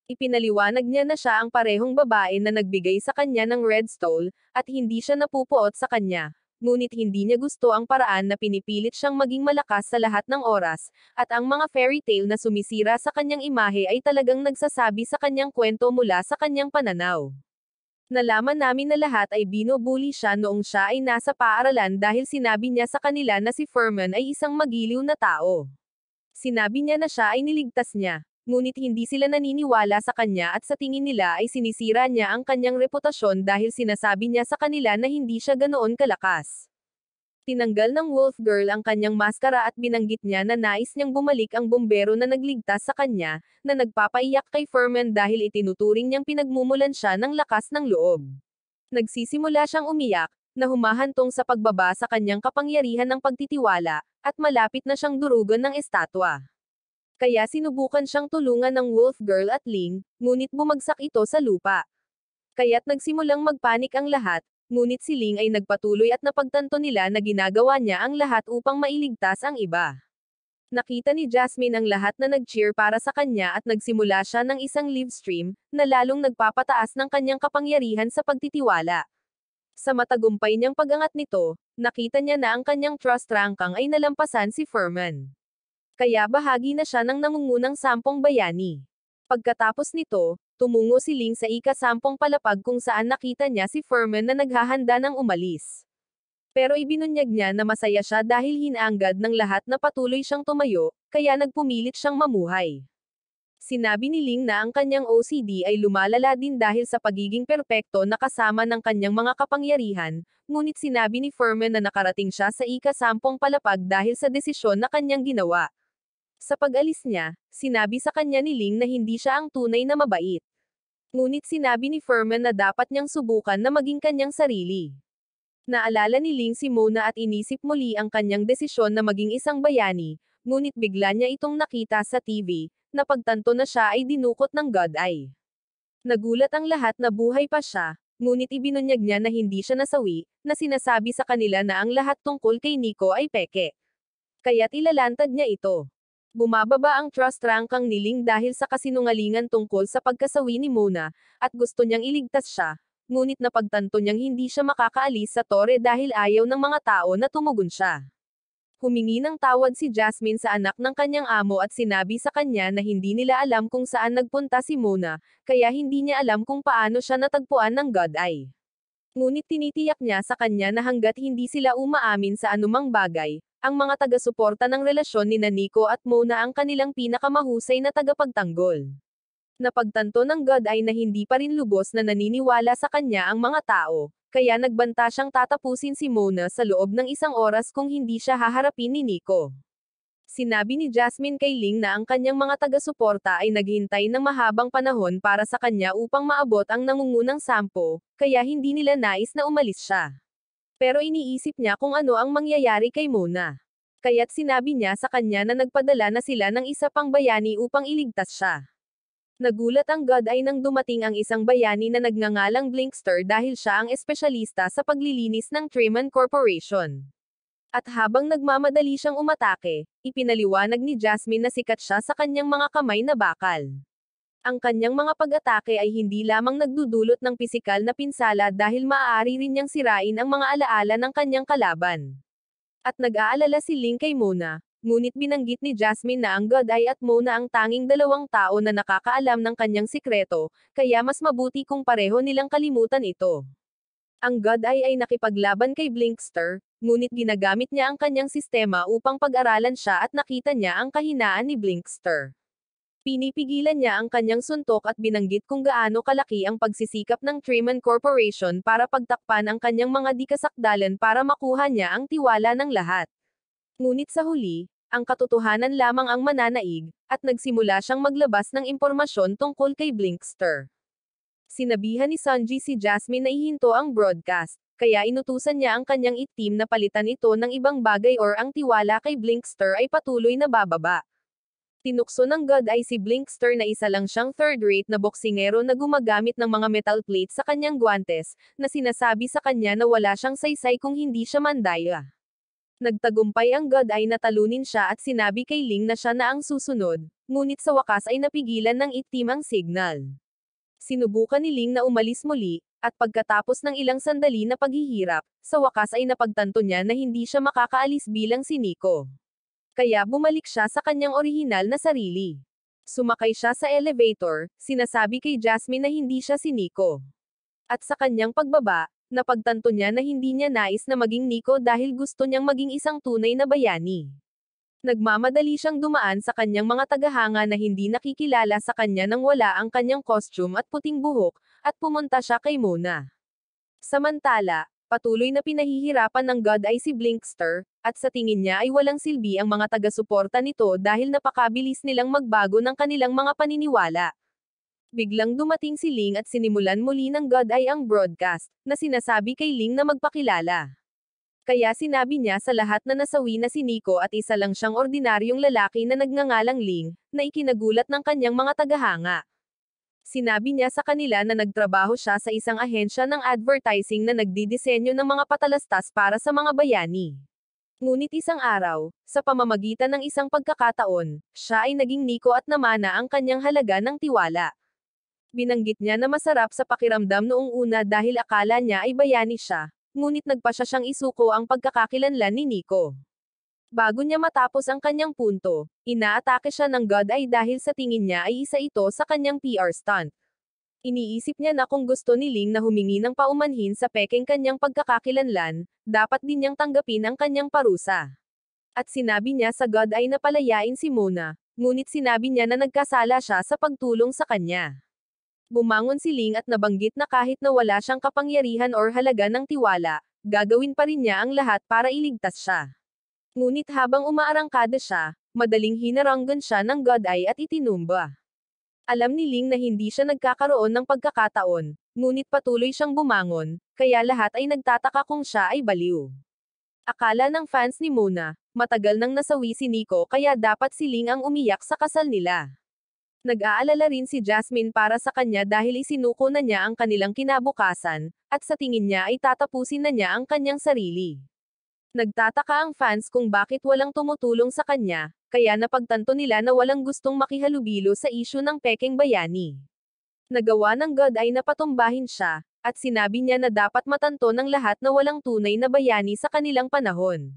Speaker 1: Ipinaliwanag niya na siya ang parehong babae na nagbigay sa kanya ng Red Stole, at hindi siya napupuot sa kanya, ngunit hindi niya gusto ang paraan na pinipilit siyang maging malakas sa lahat ng oras, at ang mga fairy tale na sumisira sa kanyang imahe ay talagang nagsasabi sa kanyang kwento mula sa kanyang pananaw. Nalaman namin na lahat ay binubuli siya noong siya ay nasa paaralan dahil sinabi niya sa kanila na si Furman ay isang magiliw na tao. Sinabi niya na siya ay niligtas niya, ngunit hindi sila naniniwala sa kanya at sa tingin nila ay sinisira niya ang kanyang reputasyon dahil sinasabi niya sa kanila na hindi siya ganoon kalakas. Tinanggal ng Wolf Girl ang kanyang maskara at binanggit niya na nais niyang bumalik ang bumbero na nagligtas sa kanya, na nagpapaiyak kay Furman dahil itinuturing niyang pinagmumulan siya ng lakas ng loob. Nagsisimula siyang umiyak, na humahantong sa pagbaba sa kanyang kapangyarihan ng pagtitiwala, at malapit na siyang durugan ng estatwa. Kaya sinubukan siyang tulungan ng Wolf Girl at Ling, ngunit bumagsak ito sa lupa. Kaya't nagsimulang magpanik ang lahat, ngunit si Ling ay nagpatuloy at napagtanto nila na ginagawa niya ang lahat upang mailigtas ang iba. Nakita ni Jasmine ang lahat na nag-cheer para sa kanya at nagsimula siya ng isang live stream, na lalong nagpapataas ng kanyang kapangyarihan sa pagtitiwala. Sa matagumpay niyang pag-angat nito, nakita niya na ang kanyang trust ranking ay nalampasan si Furman. Kaya bahagi na siya ng nangungunang 10 bayani. Pagkatapos nito, tumungo si Ling sa ika-10 palapag kung saan nakita niya si Furman na naghahanda ng umalis. Pero ibinunyag niya na masaya siya dahil hinanggad ng lahat na patuloy siyang tumayo, kaya nagpumilit siyang mamuhay. Sinabi ni Ling na ang kanyang OCD ay lumalala din dahil sa pagiging perpekto na kasama ng kanyang mga kapangyarihan, ngunit sinabi ni Furman na nakarating siya sa ika-10 palapag dahil sa desisyon na kanyang ginawa. Sa pag-alis niya, sinabi sa kanya ni Ling na hindi siya ang tunay na mabait. Ngunit sinabi ni Furman na dapat niyang subukan na maging kanyang sarili. Naalala ni Ling si Mona at inisip muli ang kanyang desisyon na maging isang bayani, ngunit bigla niya itong nakita sa TV, na pagtanto na siya ay dinukot ng God Eye. Nagulat ang lahat na buhay pa siya, ngunit ibinunyag niya na hindi siya nasawi, na sinasabi sa kanila na ang lahat tungkol kay Nico ay peke. Kaya't ilalantad niya ito. Bumababa ang trust ranking ni Ling dahil sa kasinungalingan tungkol sa pagkasawi ni Mona, at gusto niyang iligtas siya, ngunit napagtanto niyang hindi siya makakaalis sa tore dahil ayaw ng mga tao na tumugon siya. Humingi ng tawad si Jasmine sa anak ng kanyang amo at sinabi sa kanya na hindi nila alam kung saan nagpunta si Mona, kaya hindi niya alam kung paano siya natagpuan ng God Eye. Ngunit tinitiyak niya sa kanya na hanggat hindi sila umaamin sa anumang bagay, ang mga taga-suporta ng relasyon ni Nico at Mona ang kanilang pinakamahusay na tagapagtanggol. Napagtanto ng God ay na hindi pa rin lubos na naniniwala sa kanya ang mga tao, kaya nagbanta siyang tatapusin si Mona sa loob ng 1 oras kung hindi siya haharapin ni Nico. Sinabi ni Jasmine kay Ling na ang kanyang mga taga-suporta ay naghintay ng mahabang panahon para sa kanya upang maabot ang nangungunang 10, kaya hindi nila nais na umalis siya. Pero iniisip niya kung ano ang mangyayari kay Mona. Kaya't sinabi niya sa kanya na nagpadala na sila ng isa pang bayani upang iligtas siya. Nagulat ang God ay nang dumating ang isang bayani na nagngangalang Blinkster dahil siya ang espesyalista sa paglilinis ng Treman Corporation. At habang nagmamadali siyang umatake, ipinaliwanag ni Jasmine na sikat siya sa kanyang mga kamay na bakal. Ang kanyang mga pag-atake ay hindi lamang nagdudulot ng pisikal na pinsala dahil maaari rin niyang sirain ang mga alaala ng kanyang kalaban. At nag-aalala si Ling kay Mona, ngunit binanggit ni Jasmine na ang God Eye at Mona ang tanging 2 tao na nakakaalam ng kanyang sikreto, kaya mas mabuti kung pareho nilang kalimutan ito. Ang God ay nakipaglaban kay Blinkster, ngunit ginagamit niya ang kanyang sistema upang pag-aralan siya at nakita niya ang kahinaan ni Blinkster. Pinipigilan niya ang kanyang suntok at binanggit kung gaano kalaki ang pagsisikap ng Treman Corporation para pagtakpan ang kanyang mga di-kasakdalan para makuha niya ang tiwala ng lahat. Ngunit sa huli, ang katotohanan lamang ang mananaig, at nagsimula siyang maglabas ng impormasyon tungkol kay Blinkster. Sinabihan ni Sanji si Jasmine na ihinto ang broadcast, kaya inutusan niya ang kanyang team na palitan ito ng ibang bagay or ang tiwala kay Blinkster ay patuloy na bababa. Tinukso ng God ay si Blinkster na isa lang siyang third-rate na boksingero na gumagamit ng mga metal plates sa kanyang guwantes, na sinasabi sa kanya na wala siyang saysay kung hindi siya mandaya. Nagtagumpay ang God ay natalunin siya at sinabi kay Ling na siya na ang susunod, ngunit sa wakas ay napigilan ng team ang signal. Sinubukan ni Ling na umalis muli, at pagkatapos ng ilang sandali na paghihirap, sa wakas ay napagtanto niya na hindi siya makakaalis bilang si Nico. Kaya bumalik siya sa kanyang orihinal na sarili. Sumakay siya sa elevator, sinasabi kay Jasmine na hindi siya si Nico. At sa kanyang pagbaba, napagtanto niya na hindi niya nais na maging Nico dahil gusto niyang maging isang tunay na bayani. Nagmamadali siyang dumaan sa kanyang mga tagahanga na hindi nakikilala sa kanya nang wala ang kanyang costume at puting buhok, at pumunta siya kay Mona. Samantala, patuloy na pinahihirapan ng God ay si Blinkster, at sa tingin niya ay walang silbi ang mga taga-suporta nito dahil napakabilis nilang magbago ng kanilang mga paniniwala. Biglang dumating si Ling at sinimulan muli ng God ay ang broadcast, na sinasabi kay Ling na magpakilala. Kaya sinabi niya sa lahat na nasawi na si Nico at isa lang siyang ordinaryong lalaki na nagngangalang Ling, na ikinagulat ng kanyang mga tagahanga. Sinabi niya sa kanila na nagtrabaho siya sa isang ahensya ng advertising na nagdidisenyo ng mga patalastas para sa mga bayani. Ngunit isang araw, sa pamamagitan ng isang pagkakataon, siya ay naging Nico at namana ang kanyang halaga ng tiwala. Binanggit niya na masarap sa pakiramdam noong una dahil akala niya ay bayani siya, ngunit nagpasya siyang isuko ang pagkakakilanlan ni Nico. Bago niya matapos ang kanyang punto, inaatake siya ng God ay dahil sa tingin niya ay isa ito sa kanyang PR stunt. Iniisip niya na kung gusto ni Ling na humingi ng paumanhin sa pekeng kanyang pagkakakilanlan, dapat din niyang tanggapin ang kanyang parusa. At sinabi niya sa God ay napalayain si Mona, ngunit sinabi niya na nagkasala siya sa pagtulong sa kanya. Bumangon si Ling at nabanggit na kahit na wala siyang kapangyarihan or halaga ng tiwala, gagawin pa rin niya ang lahat para iligtas siya. Ngunit habang umaarangkada siya, madaling hinaranggan siya ng God Eye at itinumba. Alam ni Ling na hindi siya nagkakaroon ng pagkakataon, ngunit patuloy siyang bumangon, kaya lahat ay nagtataka kung siya ay baliw. Akala ng fans ni Mona, matagal nang nasawi si Nico kaya dapat si Ling ang umiyak sa kasal nila. Nag-aalala rin si Jasmine para sa kanya dahil isinuko na niya ang kanilang kinabukasan, at sa tingin niya ay tatapusin na niya ang kanyang sarili. Nagtataka ang fans kung bakit walang tumutulong sa kanya, kaya napagtanto nila na walang gustong makihalubilo sa isyu ng pekeng bayani. Nagawa ng God ay napatumbahin siya, at sinabi niya na dapat matanto ng lahat na walang tunay na bayani sa kanilang panahon.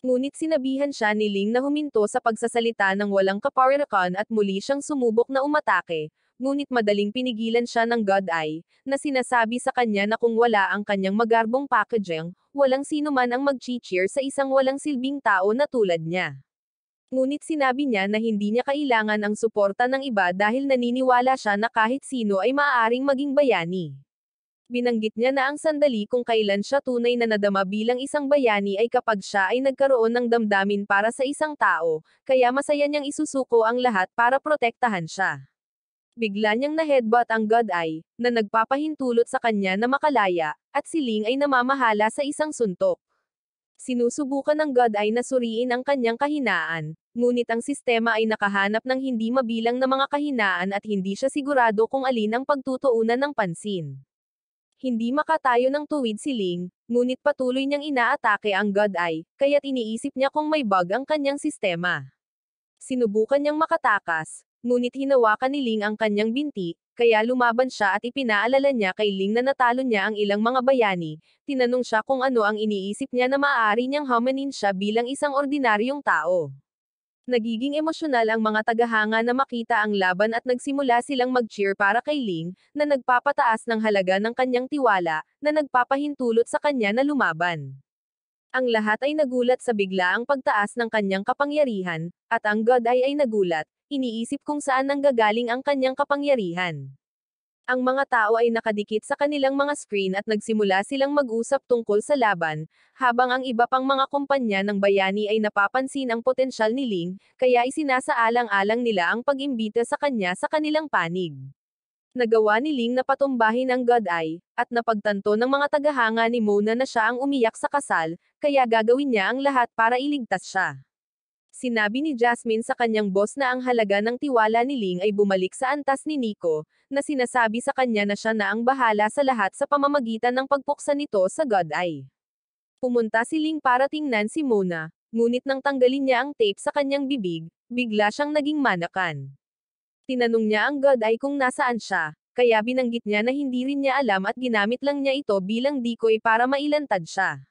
Speaker 1: Ngunit sinabihan siya ni Ling na huminto sa pagsasalita ng walang kaparikan at muli siyang sumubok na umatake, ngunit madaling pinigilan siya ng God Eye, na sinasabi sa kanya na kung wala ang kanyang magarbong packaging, walang sino man ang mag-cheer sa isang walang silbing tao na tulad niya. Ngunit sinabi niya na hindi niya kailangan ang suporta ng iba dahil naniniwala siya na kahit sino ay maaaring maging bayani. Binanggit niya na ang sandali kung kailan siya tunay na nadama bilang isang bayani ay kapag siya ay nagkaroon ng damdamin para sa isang tao, kaya masaya niyang isusuko ang lahat para protektahan siya. Bigla niyang na-headbutt ang God Eye, na nagpapahintulot sa kanya na makalaya, at si Ling ay namamahala sa isang suntok. Sinusubukan ng God Eye na suriin ang kanyang kahinaan, ngunit ang sistema ay nakahanap ng hindi mabilang na mga kahinaan at hindi siya sigurado kung alin ang pagtutuunan ng pansin. Hindi makatayo ng tuwid si Ling, ngunit patuloy niyang inaatake ang God Eye, kaya't iniisip niya kung may bug ang kanyang sistema. Sinubukan niyang makatakas, ngunit hinawakan ni Ling ang kanyang binti, kaya lumaban siya at ipinaalala niya kay Ling na natalo niya ang ilang mga bayani. Tinanong siya kung ano ang iniisip niya na maaari niyang hamanin siya bilang isang ordinaryong tao. Nagiging emosyonal ang mga tagahanga na makita ang laban at nagsimula silang mag-cheer para kay Ling, na nagpapataas ng halaga ng kanyang tiwala, na nagpapahintulot sa kanya na lumaban. Ang lahat ay nagulat sa biglaang pagtaas ng kanyang kapangyarihan, at ang God ay nagulat, iniisip kung saan nanggagaling ang kanyang kapangyarihan. Ang mga tao ay nakadikit sa kanilang mga screen at nagsimula silang mag-usap tungkol sa laban, habang ang iba pang mga kumpanya ng bayani ay napapansin ang potensyal ni Ling, kaya isinasaalang-alang nila ang pag-imbita sa kanya sa kanilang panig. Nagawa ni Ling na patumbahin ang God Eye, at napagtanto ng mga tagahanga ni Mona na siya ang umiyak sa kasal, kaya gagawin niya ang lahat para iligtas siya. Sinabi ni Jasmine sa kanyang boss na ang halaga ng tiwala ni Ling ay bumalik sa antas ni Nico, na sinasabi sa kanya na siya na ang bahala sa lahat sa pamamagitan ng pagpuksa nito sa God Eye. Pumunta si Ling para tingnan si Mona, ngunit nang tanggalin niya ang tape sa kanyang bibig, bigla siyang naging manakan. Tinanong niya ang God Eye kung nasaan siya, kaya binanggit niya na hindi rin niya alam at ginamit lang niya ito bilang decoy para mailantad siya.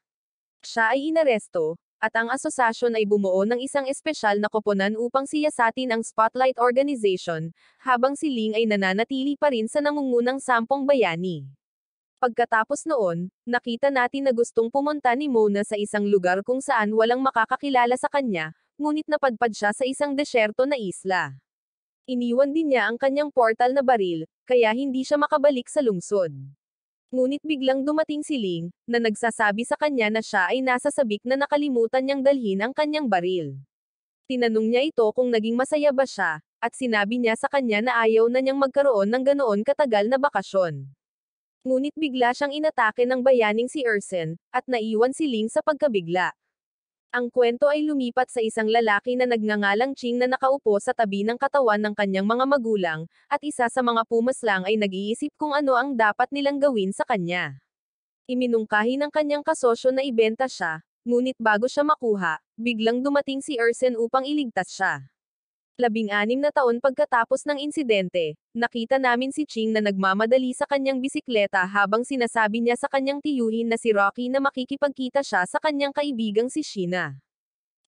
Speaker 1: Siya ay inaresto, at ang asosasyon ay bumuo ng isang espesyal na koponan upang siyasatin ang Spotlight Organization, habang si Ling ay nananatili pa rin sa nangungunang sampung bayani. Pagkatapos noon, nakita natin na gustong pumunta ni Mona sa isang lugar kung saan walang makakakilala sa kanya, ngunit napadpad siya sa isang desyerto na isla. Iniwan din niya ang kanyang portal na baril, kaya hindi siya makabalik sa lungsod. Ngunit biglang dumating si Ling, na nagsasabi sa kanya na siya ay nasa sabik na nakalimutan niyang dalhin ang kanyang baril. Tinanong niya ito kung naging masaya ba siya, at sinabi niya sa kanya na ayaw na niyang magkaroon ng ganoon katagal na bakasyon. Ngunit bigla siyang inatake ng bayaning si Ersen, at naiwan si Ling sa pagkabigla. Ang kwento ay lumipat sa isang lalaki na nagngangalang Ching na nakaupo sa tabi ng katawan ng kanyang mga magulang, at isa sa mga pumaslang ay nag-iisip kung ano ang dapat nilang gawin sa kanya. Iminungkahi ng kanyang kasosyo na ibenta siya, ngunit bago siya makuha, biglang dumating si Ersen upang iligtas siya. 16 na taon pagkatapos ng insidente, nakita namin si Ching na nagmamadali sa kanyang bisikleta habang sinasabi niya sa kanyang tiyuhin na si Rocky na makikipagkita siya sa kanyang kaibigang si Sheena.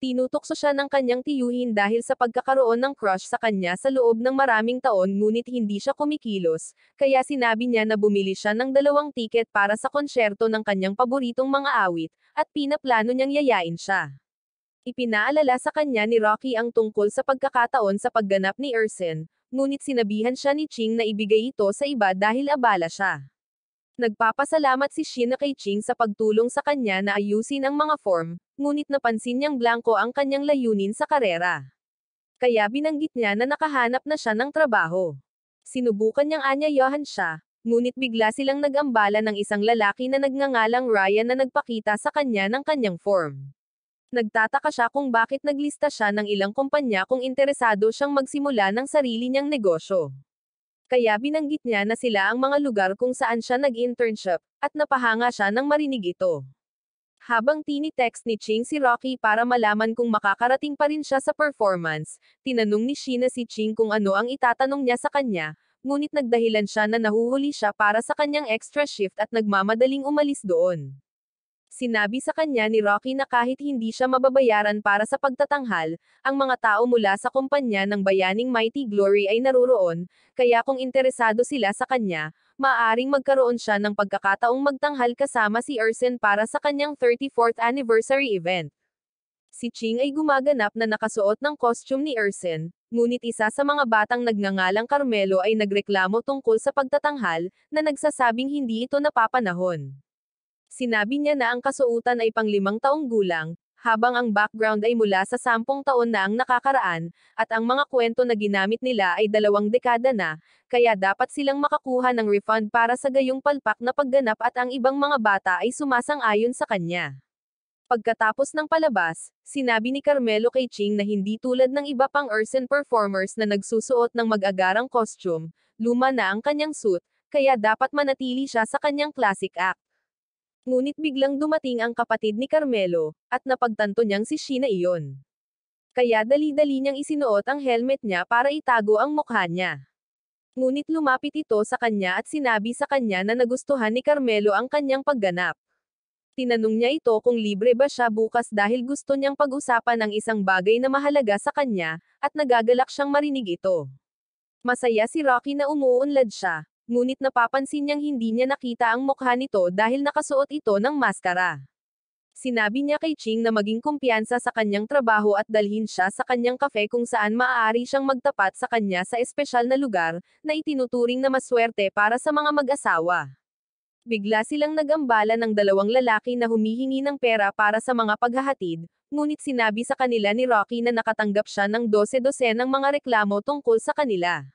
Speaker 1: Tinutokso siya ng kanyang tiyuhin dahil sa pagkakaroon ng crush sa kanya sa loob ng maraming taon ngunit hindi siya kumikilos, kaya sinabi niya na bumili siya ng 2 tiket para sa konsyerto ng kanyang paboritong mga awit, at pinaplano niyang yayain siya. Ipinaalala sa kanya ni Rocky ang tungkol sa pagkakataon sa pagganap ni Ersen, ngunit sinabihan siya ni Ching na ibigay ito sa iba dahil abala siya. Nagpapasalamat si Sheena kay Ching sa pagtulong sa kanya na ayusin ang mga form, ngunit napansin niyang blanko ang kanyang layunin sa karera. Kaya binanggit niya na nakahanap na siya ng trabaho. Sinubukan niyang anyayahan siya, ngunit bigla silang nag-ambala ng isang lalaki na nagngangalang Ryan na nagpakita sa kanya ng kanyang form. Nagtataka siya kung bakit naglista siya ng ilang kumpanya kung interesado siyang magsimula ng sarili niyang negosyo. Kaya binanggit niya na sila ang mga lugar kung saan siya nag-internship, at napahanga siya nang marinig ito. Habang tinitext ni Ching si Rocky para malaman kung makakarating pa rin siya sa performance, tinanong ni Sheena si Ching kung ano ang itatanong niya sa kanya, ngunit nagdahilan siya na nahuhuli siya para sa kanyang extra shift at nagmamadaling umalis doon. Sinabi sa kanya ni Rocky na kahit hindi siya mababayaran para sa pagtatanghal, ang mga tao mula sa kumpanya ng bayaning Mighty Glory ay naroroon, kaya kung interesado sila sa kanya, maaaring magkaroon siya ng pagkakataong magtanghal kasama si Ersen para sa kanyang 34th anniversary event. Si Ching ay gumaganap na nakasuot ng costume ni Ersen, ngunit isa sa mga batang nagngangalang Carmelo ay nagreklamo tungkol sa pagtatanghal, na nagsasabing hindi ito napapanahon. Sinabi niya na ang kasuotan ay pang 5 taong gulang, habang ang background ay mula sa 10 taon na ang nakakaraan, at ang mga kwento na ginamit nila ay 2 dekada na, kaya dapat silang makakuha ng refund para sa gayong palpak na pagganap at ang ibang mga bata ay sumasang-ayon sa kanya. Pagkatapos ng palabas, sinabi ni Carmelo kay Ching na hindi tulad ng iba pang Ersen performers na nagsusuot ng mag-agarang costume, luma na ang kanyang suit, kaya dapat manatili siya sa kanyang classic act. Ngunit biglang dumating ang kapatid ni Carmelo, at napagtanto niyang si Sheena iyon. Kaya dali-dali niyang isinuot ang helmet niya para itago ang mukha niya. Ngunit lumapit ito sa kanya at sinabi sa kanya na nagustuhan ni Carmelo ang kanyang pagganap. Tinanong niya ito kung libre ba siya bukas dahil gusto niyang pag-usapan ang isang bagay na mahalaga sa kanya, at nagagalak siyang marinig ito. Masaya si Rocky na umuunlad siya, ngunit napapansin niyang hindi niya nakita ang mukha nito dahil nakasuot ito ng maskara. Sinabi niya kay Ching na maging kumpiyansa sa kanyang trabaho at dalhin siya sa kanyang kafe kung saan maaari siyang magtapat sa kanya sa espesyal na lugar, na itinuturing na maswerte para sa mga mag-asawa. Bigla silang nag-ambala ng dalawang lalaki na humihingi ng pera para sa mga paghahatid, ngunit sinabi sa kanila ni Rocky na nakatanggap siya ng 12 ng mga reklamo tungkol sa kanila.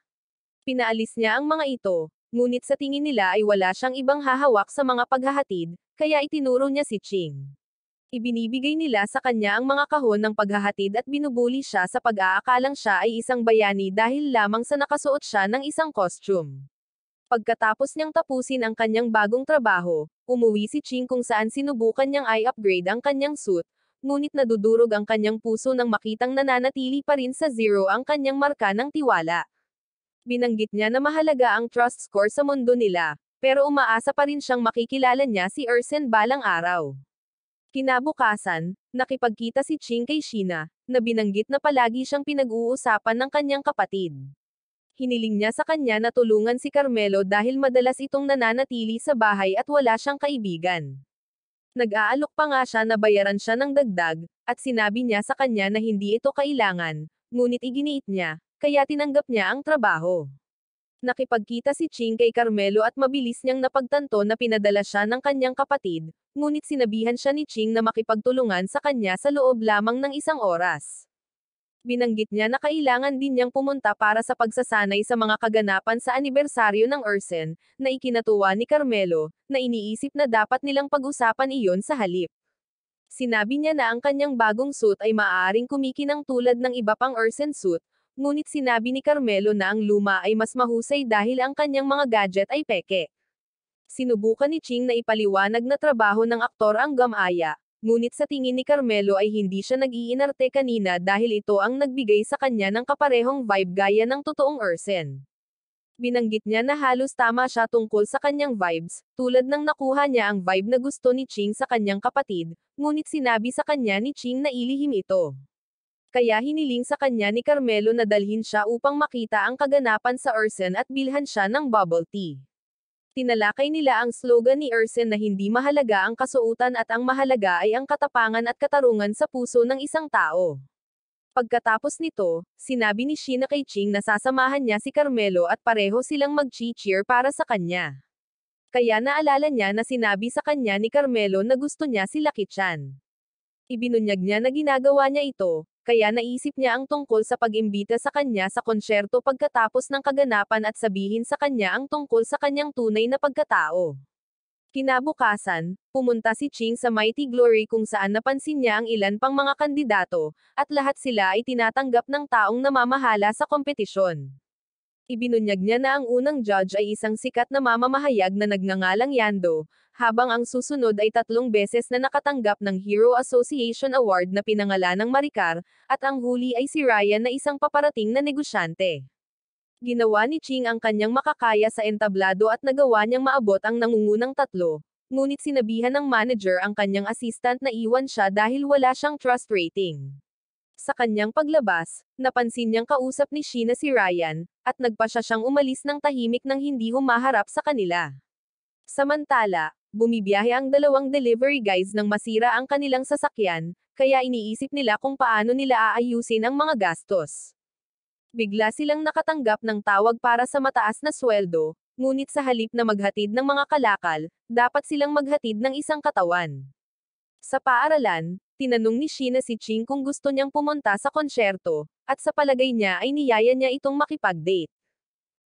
Speaker 1: Pinaalis niya ang mga ito, ngunit sa tingin nila ay wala siyang ibang hahawak sa mga paghahatid, kaya itinuro niya si Ching. Ibinibigay nila sa kanya ang mga kahon ng paghahatid at binubuli siya sa pag-aakalang siya ay isang bayani dahil lamang sa nakasuot siya ng isang costume. Pagkatapos niyang tapusin ang kanyang bagong trabaho, umuwi si Ching kung saan sinubukan niyang i-upgrade ang kanyang suit, ngunit nadudurog ang kanyang puso nang makitang nananatili pa rin sa zero ang kanyang marka ng tiwala. Binanggit niya na mahalaga ang trust score sa mundo nila, pero umaasa pa rin siyang makikilala niya si Ursen balang araw. Kinabukasan, nakipagkita si Ching kay Sheena, na binanggit na palagi siyang pinag-uusapan ng kanyang kapatid. Hiniling niya sa kanya na tulungan si Carmelo dahil madalas itong nananatili sa bahay at wala siyang kaibigan. Nag-aalok pa nga siya na bayaran siya ng dagdag, at sinabi niya sa kanya na hindi ito kailangan, ngunit iginiit niya, kaya tinanggap niya ang trabaho. Nakipagkita si Ching kay Carmelo at mabilis niyang napagtanto na pinadala siya ng kanyang kapatid, ngunit sinabihan siya ni Ching na makipagtulungan sa kanya sa loob lamang ng 1 oras. Binanggit niya na kailangan din niyang pumunta para sa pagsasanay sa mga kaganapan sa anibersaryo ng Ursen, na ikinatuwa ni Carmelo, na iniisip na dapat nilang pag-usapan iyon sa halip. Sinabi niya na ang kanyang bagong suit ay maaaring kumikinang tulad ng iba pang Ursen suit, ngunit sinabi ni Carmelo na ang luma ay mas mahusay dahil ang kanyang mga gadget ay peke. Sinubukan ni Ching na ipaliwanag na trabaho ng aktor ang gamaya, ngunit sa tingin ni Carmelo ay hindi siya nag-iinarte kanina dahil ito ang nagbigay sa kanya ng kaparehong vibe gaya ng totoong Ursen. Binanggit niya na halos tama siya tungkol sa kanyang vibes, tulad ng nakuha niya ang vibe na gusto ni Ching sa kanyang kapatid, ngunit sinabi sa kanya ni Ching na ilihim ito. Kaya hiniling sa kanya ni Carmelo na dalhin siya upang makita ang kaganapan sa Ursen at bilhan siya ng bubble tea. Tinalakay nila ang slogan ni Ursen na hindi mahalaga ang kasuotan at ang mahalaga ay ang katapangan at katarungan sa puso ng isang tao. Pagkatapos nito, sinabi ni Sheena kay Ching na sasamahan niya si Carmelo at pareho silang mag-cheer para sa kanya. Kaya naalala niya na sinabi sa kanya ni Carmelo na gusto niya si Lucky Chan. Ibinunyag niya na ginagawa niya ito, kaya naisip niya ang tungkol sa pag-imbita sa kanya sa konsyerto pagkatapos ng kaganapan at sabihin sa kanya ang tungkol sa kanyang tunay na pagkatao. Kinabukasan, pumunta si Ching sa Mighty Glory kung saan napansin niya ang ilan pang mga kandidato, at lahat sila ay tinatanggap ng taong namamahala sa kompetisyon. Ibinunyag niya na ang unang judge ay isang sikat na mamamahayag na nagngangalang Yando, habang ang susunod ay 3 beses na nakatanggap ng Hero Association Award na pinangalan ng Maricar, at ang huli ay si Ryan na isang paparating na negosyante. Ginawa ni Ching ang kanyang makakaya sa entablado at nagawa niyang maabot ang nangungunang 3, ngunit sinabihan ng manager ang kanyang assistant na iwan siya dahil wala siyang trust rating. Sa kanyang paglabas, napansin niyang kausap ni Sheena si Ryan, at nagpasya siyang umalis ng tahimik nang hindi humaharap sa kanila. Samantala, bumibiyahe ang 2 delivery guys nang masira ang kanilang sasakyan, kaya iniisip nila kung paano nila aayusin ang mga gastos. Bigla silang nakatanggap ng tawag para sa mataas na sweldo, ngunit sa halip na maghatid ng mga kalakal, dapat silang maghatid ng isang katawan. Sa paaralan, tinanong ni Sheena si Ching kung gusto niyang pumunta sa konsyerto, at sa palagay niya ay niyaya niya itong makipag-date.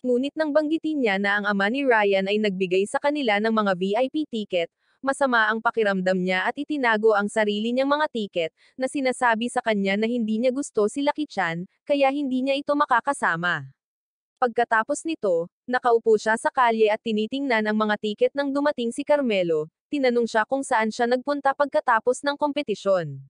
Speaker 1: Ngunit nang banggitin niya na ang ama ni Ryan ay nagbigay sa kanila ng mga VIP ticket, masama ang pakiramdam niya at itinago ang sarili niyang mga ticket, na sinasabi sa kanya na hindi niya gusto si Lucky Chan, kaya hindi niya ito makakasama. Pagkatapos nito, nakaupo siya sa kalye at tinitingnan ang mga tiket nang dumating si Carmelo, tinanong siya kung saan siya nagpunta pagkatapos ng kompetisyon.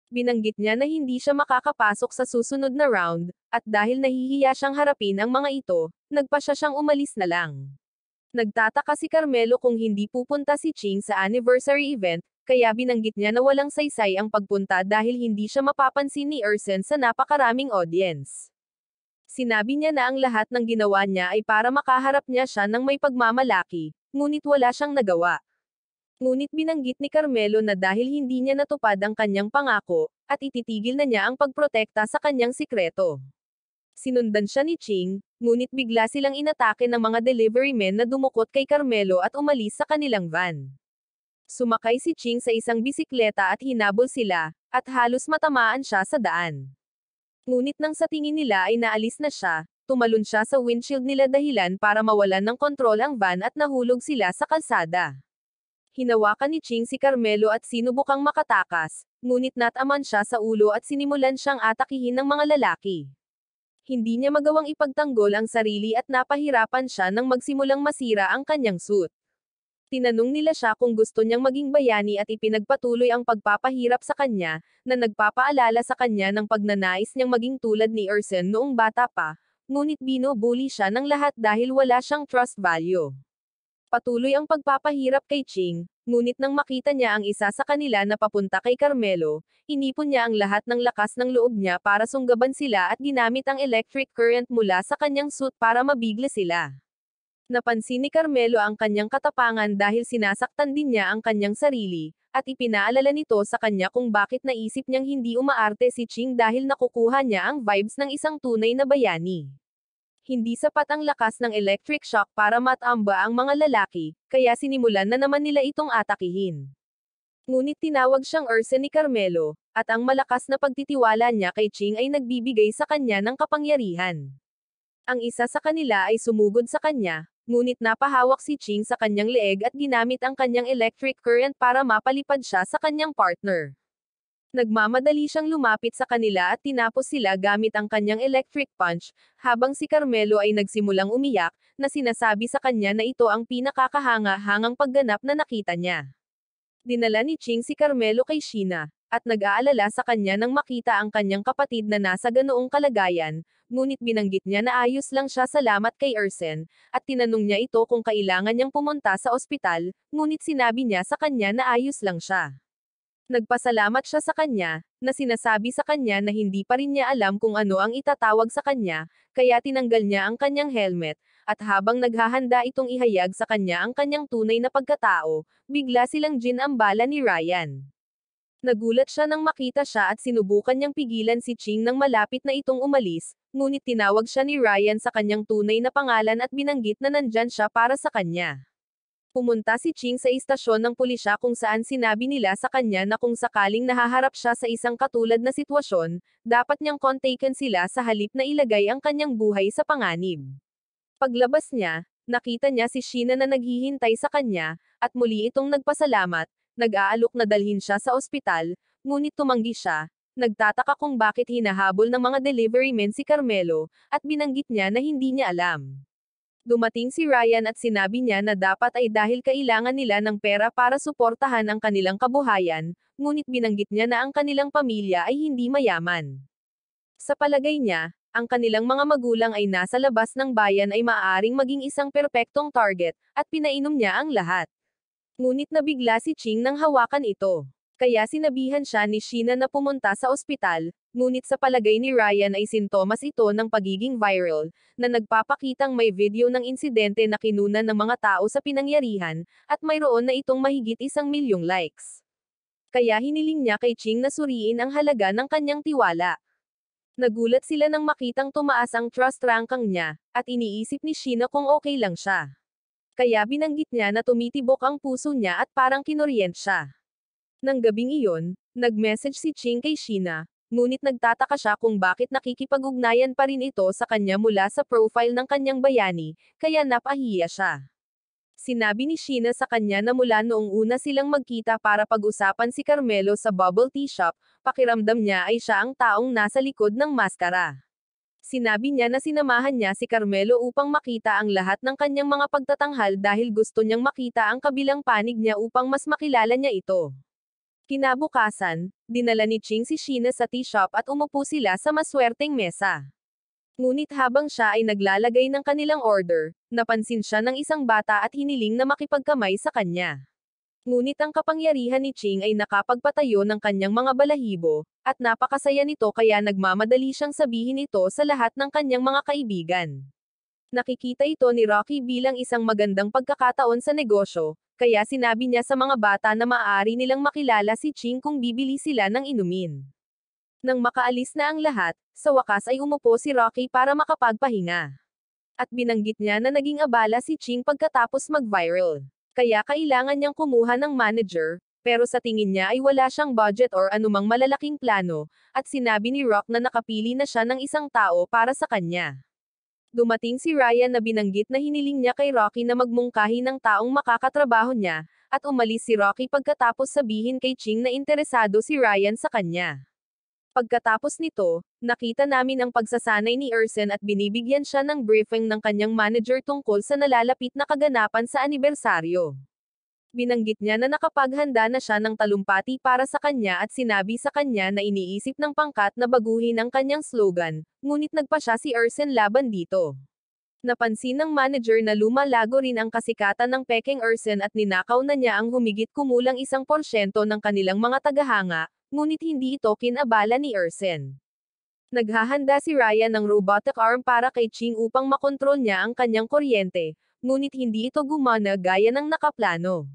Speaker 1: Binanggit niya na hindi siya makakapasok sa susunod na round, at dahil nahihiya siyang harapin ang mga ito, nagpasya siyang umalis na lang. Nagtataka si Carmelo kung hindi pupunta si Ching sa anniversary event, kaya binanggit niya na walang saysay ang pagpunta dahil hindi siya mapapansin ni Ersen sa napakaraming audience. Sinabi niya na ang lahat ng ginawa niya ay para makaharap niya siya ng may pagmamalaki, ngunit wala siyang nagawa. Ngunit binanggit ni Carmelo na dahil hindi niya natupad ang kanyang pangako, at ititigil na niya ang pagprotekta sa kanyang sikreto. Sinundan siya ni Ching, ngunit bigla silang inatake ng mga delivery men na dumukot kay Carmelo at umalis sa kanilang van. Sumakay si Ching sa isang bisikleta at hinabol sila, at halos matamaan siya sa daan. Ngunit nang sa tingin nila ay naalis na siya, tumalon siya sa windshield nila dahilan para mawalan ng kontrol ang van at nahulog sila sa kalsada. Hinawakan ni Ching si Carmelo at sinubukang makatakas, ngunit nataman siya sa ulo at sinimulan siyang atakihin ng mga lalaki. Hindi niya magawang ipagtanggol ang sarili at napahirapan siya nang magsimulang masira ang kanyang suit. Tinanong nila siya kung gusto niyang maging bayani at ipinagpatuloy ang pagpapahirap sa kanya, na nagpapaalala sa kanya ng pagnanais niyang maging tulad ni Ersen noong bata pa, ngunit binubuli siya ng lahat dahil wala siyang trust value. Patuloy ang pagpapahirap kay Ching, ngunit nang makita niya ang isa sa kanila na papunta kay Carmelo, inipon niya ang lahat ng lakas ng loob niya para sunggaban sila at ginamit ang electric current mula sa kanyang suit para mabigla sila. Napansin ni Carmelo ang kanyang katapangan dahil sinasaktan din niya ang kanyang sarili, at ipinaalala nito sa kanya kung bakit naisip niyang hindi umaarte si Ching dahil nakukuha niya ang vibes ng isang tunay na bayani. Hindi sapat ang lakas ng electric shock para matamba ang mga lalaki, kaya sinimulan na naman nila itong atakihin. Ngunit tinawag siyang Ersen ni Carmelo, at ang malakas na pagtitiwala niya kay Ching ay nagbibigay sa kanya ng kapangyarihan. Ang isa sa kanila ay sumugod sa kanya, ngunit napahawak si Ching sa kanyang leeg at ginamit ang kanyang electric current para mapalipad siya sa kanyang partner. Nagmamadali siyang lumapit sa kanila at tinapos sila gamit ang kanyang electric punch, habang si Carmelo ay nagsimulang umiyak, na sinasabi sa kanya na ito ang pinakakahanga-hangang pagganap na nakita niya. Dinala ni Ching si Carmelo kay Sheena, at nag-aalala sa kanya nang makita ang kanyang kapatid na nasa ganoong kalagayan, ngunit binanggit niya na ayos lang siya salamat kay Ersen, at tinanong niya ito kung kailangan niyang pumunta sa ospital, ngunit sinabi niya sa kanya na ayos lang siya. Nagpasalamat siya sa kanya, na sinasabi sa kanya na hindi pa rin niya alam kung ano ang itatawag sa kanya, kaya tinanggal niya ang kanyang helmet, at habang naghahanda itong ihayag sa kanya ang kanyang tunay na pagkatao, bigla silang ginambala ni Ryan. Nagulat siya nang makita siya at sinubukan niyang pigilan si Ching nang malapit na itong umalis, ngunit tinawag siya ni Ryan sa kanyang tunay na pangalan at binanggit na nandyan siya para sa kanya. Pumunta si Ching sa istasyon ng pulisya kung saan sinabi nila sa kanya na kung sakaling nahaharap siya sa isang katulad na sitwasyon, dapat niyang kontaken sila sa halip na ilagay ang kanyang buhay sa panganib. Paglabas niya, nakita niya si Sheena na naghihintay sa kanya, at muli itong nagpasalamat, nag-aalok na dalhin siya sa ospital, ngunit tumanggi siya, nagtataka kung bakit hinahabol ng mga delivery men si Carmelo, at binanggit niya na hindi niya alam. Dumating si Ryan at sinabi niya na dapat ay dahil kailangan nila ng pera para suportahan ang kanilang kabuhayan, ngunit binanggit niya na ang kanilang pamilya ay hindi mayaman. Sa palagay niya, ang kanilang mga magulang ay nasa labas ng bayan ay maaaring maging isang perpektong target, at pinainom niya ang lahat. Ngunit nabigla si Ching nang hawakan ito. Kaya sinabihan siya ni Sheena na pumunta sa ospital, ngunit sa palagay ni Ryan ay sintomas ito ng pagiging viral, na nagpapakitang may video ng insidente na kinunan ng mga tao sa pinangyarihan, at mayroon na itong mahigit 1 milyong likes. Kaya hiniling niya kay Ching na suriin ang halaga ng kanyang tiwala. Nagulat sila nang makitang tumaas ang trust ranking niya, at iniisip ni Sheena kung okay lang siya. Kaya binanggit niya na tumitibok ang puso niya at parang kinuryent siya. Nang gabing iyon, nag-message si Ching kay Sheena, ngunit nagtataka siya kung bakit nakikipag-ugnayan pa rin ito sa kanya mula sa profile ng kanyang bayani, kaya napahiya siya. Sinabi ni Sheena sa kanya na mula noong una silang magkita para pag-usapan si Carmelo sa bubble tea shop, pakiramdam niya ay siya ang taong nasa likod ng maskara. Sinabi niya na sinamahan niya si Carmelo upang makita ang lahat ng kanyang mga pagtatanghal dahil gusto niyang makita ang kabilang panig niya upang mas makilala niya ito. Kinabukasan, dinala ni Ching si Sheena sa tea shop at umupo sila sa maswerteng mesa. Ngunit habang siya ay naglalagay ng kanilang order, napansin siya ng isang bata at hiniling na makipagkamay sa kanya. Ngunit ang kapangyarihan ni Ching ay nakapagpatayo ng kanyang mga balahibo, at napakasaya nito kaya nagmamadali siyang sabihin ito sa lahat ng kanyang mga kaibigan. Nakikita ito ni Rocky bilang isang magandang pagkakataon sa negosyo, kaya sinabi niya sa mga bata na maaari nilang makilala si Ching kung bibili sila ng inumin. Nang makaalis na ang lahat, sa wakas ay umupo si Rocky para makapagpahinga. At binanggit niya na naging abala si Ching pagkatapos mag-viral. Kaya kailangan niyang kumuha ng manager, pero sa tingin niya ay wala siyang budget or anumang malalaking plano, at sinabi ni Rock na nakapili na siya ng isang tao para sa kanya. Dumating si Ryan na binanggit na hiniling niya kay Rocky na magmungkahi ng taong makakatrabaho niya, at umalis si Rocky pagkatapos sabihin kay Ching na interesado si Ryan sa kanya. Pagkatapos nito, nakita namin ang pagsasanay ni Ersen at binibigyan siya ng briefing ng kanyang manager tungkol sa nalalapit na kaganapan sa anibersaryo. Binanggit niya na nakapaghanda na siya ng talumpati para sa kanya at sinabi sa kanya na iniisip ng pangkat na baguhin ang kanyang slogan, ngunit nagpa siya si Ersen laban dito. Napansin ng manager na lumalago rin ang kasikatan ng Peking Ersen at ninakaw na niya ang humigit kumulang 1% ng kanilang mga tagahanga, ngunit hindi ito kinabala ni Ersen. Naghahanda si Ryan ng robotic arm para kay Ching upang makontrol niya ang kanyang kuryente, ngunit hindi ito gumana gaya ng nakaplano.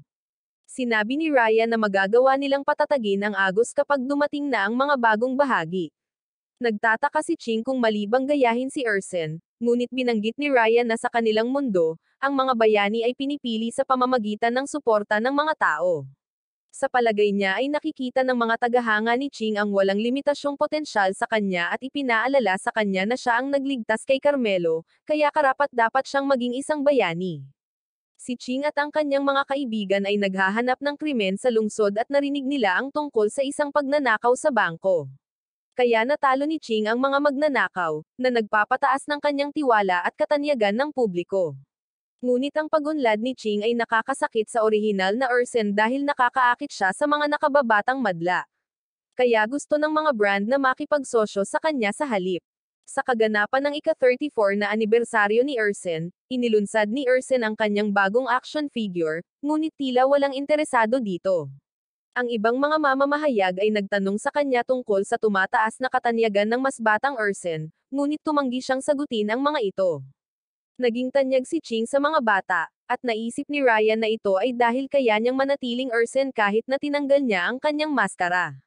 Speaker 1: Sinabi ni Ryan na magagawa nilang patatagin ang agos kapag dumating na ang mga bagong bahagi. Nagtataka si Ching kung malibang gayahin si Ersen, ngunit binanggit ni Ryan na sa kanilang mundo, ang mga bayani ay pinipili sa pamamagitan ng suporta ng mga tao. Sa palagay niya ay nakikita ng mga tagahanga ni Ching ang walang limitasyong potensyal sa kanya at ipinaalala sa kanya na siya ang nagligtas kay Carmelo, kaya karapat-dapat siyang maging isang bayani. Si Ching at ang kanyang mga kaibigan ay naghahanap ng krimen sa lungsod at narinig nila ang tungkol sa isang pagnanakaw sa bangko. Kaya natalo ni Ching ang mga magnanakaw, na nagpapataas ng kanyang tiwala at katanyagan ng publiko. Ngunit ang pagunlad ni Ching ay nakakasakit sa orihinal na Ersen dahil nakakaakit siya sa mga nakababatang madla. Kaya gusto ng mga brand na makipagsosyo sa kanya sa halip. Sa kaganapan ng ika-34 na anibersaryo ni Ersen, inilunsad ni Ersen ang kanyang bagong action figure, ngunit tila walang interesado dito. Ang ibang mga mamamahayag ay nagtanong sa kanya tungkol sa tumataas na katanyagan ng mas batang Ersen, ngunit tumanggi siyang sagutin ang mga ito. Naging tanyag si Ching sa mga bata, at naisip ni Ryan na ito ay dahil kaya niyang manatiling Ersen kahit na tinanggal niya ang kanyang maskara.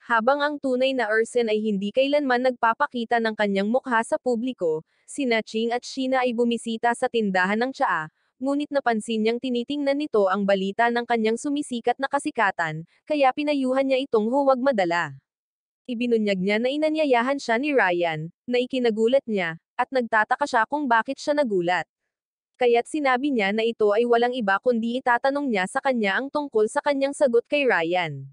Speaker 1: Habang ang tunay na Ersen ay hindi kailanman nagpapakita ng kanyang mukha sa publiko, sina Ching at Sheena ay bumisita sa tindahan ng tsaa, ngunit napansin niyang tinitingnan nito ang balita ng kanyang sumisikat na kasikatan, kaya pinayuhan niya itong huwag madala. Ibinunyag niya na inanyayahan siya ni Ryan, na ikinagulat niya, at nagtataka siya kung bakit siya nagulat. Kaya't sinabi niya na ito ay walang iba kundi itatanong niya sa kanya ang tungkol sa kanyang sagot kay Ryan.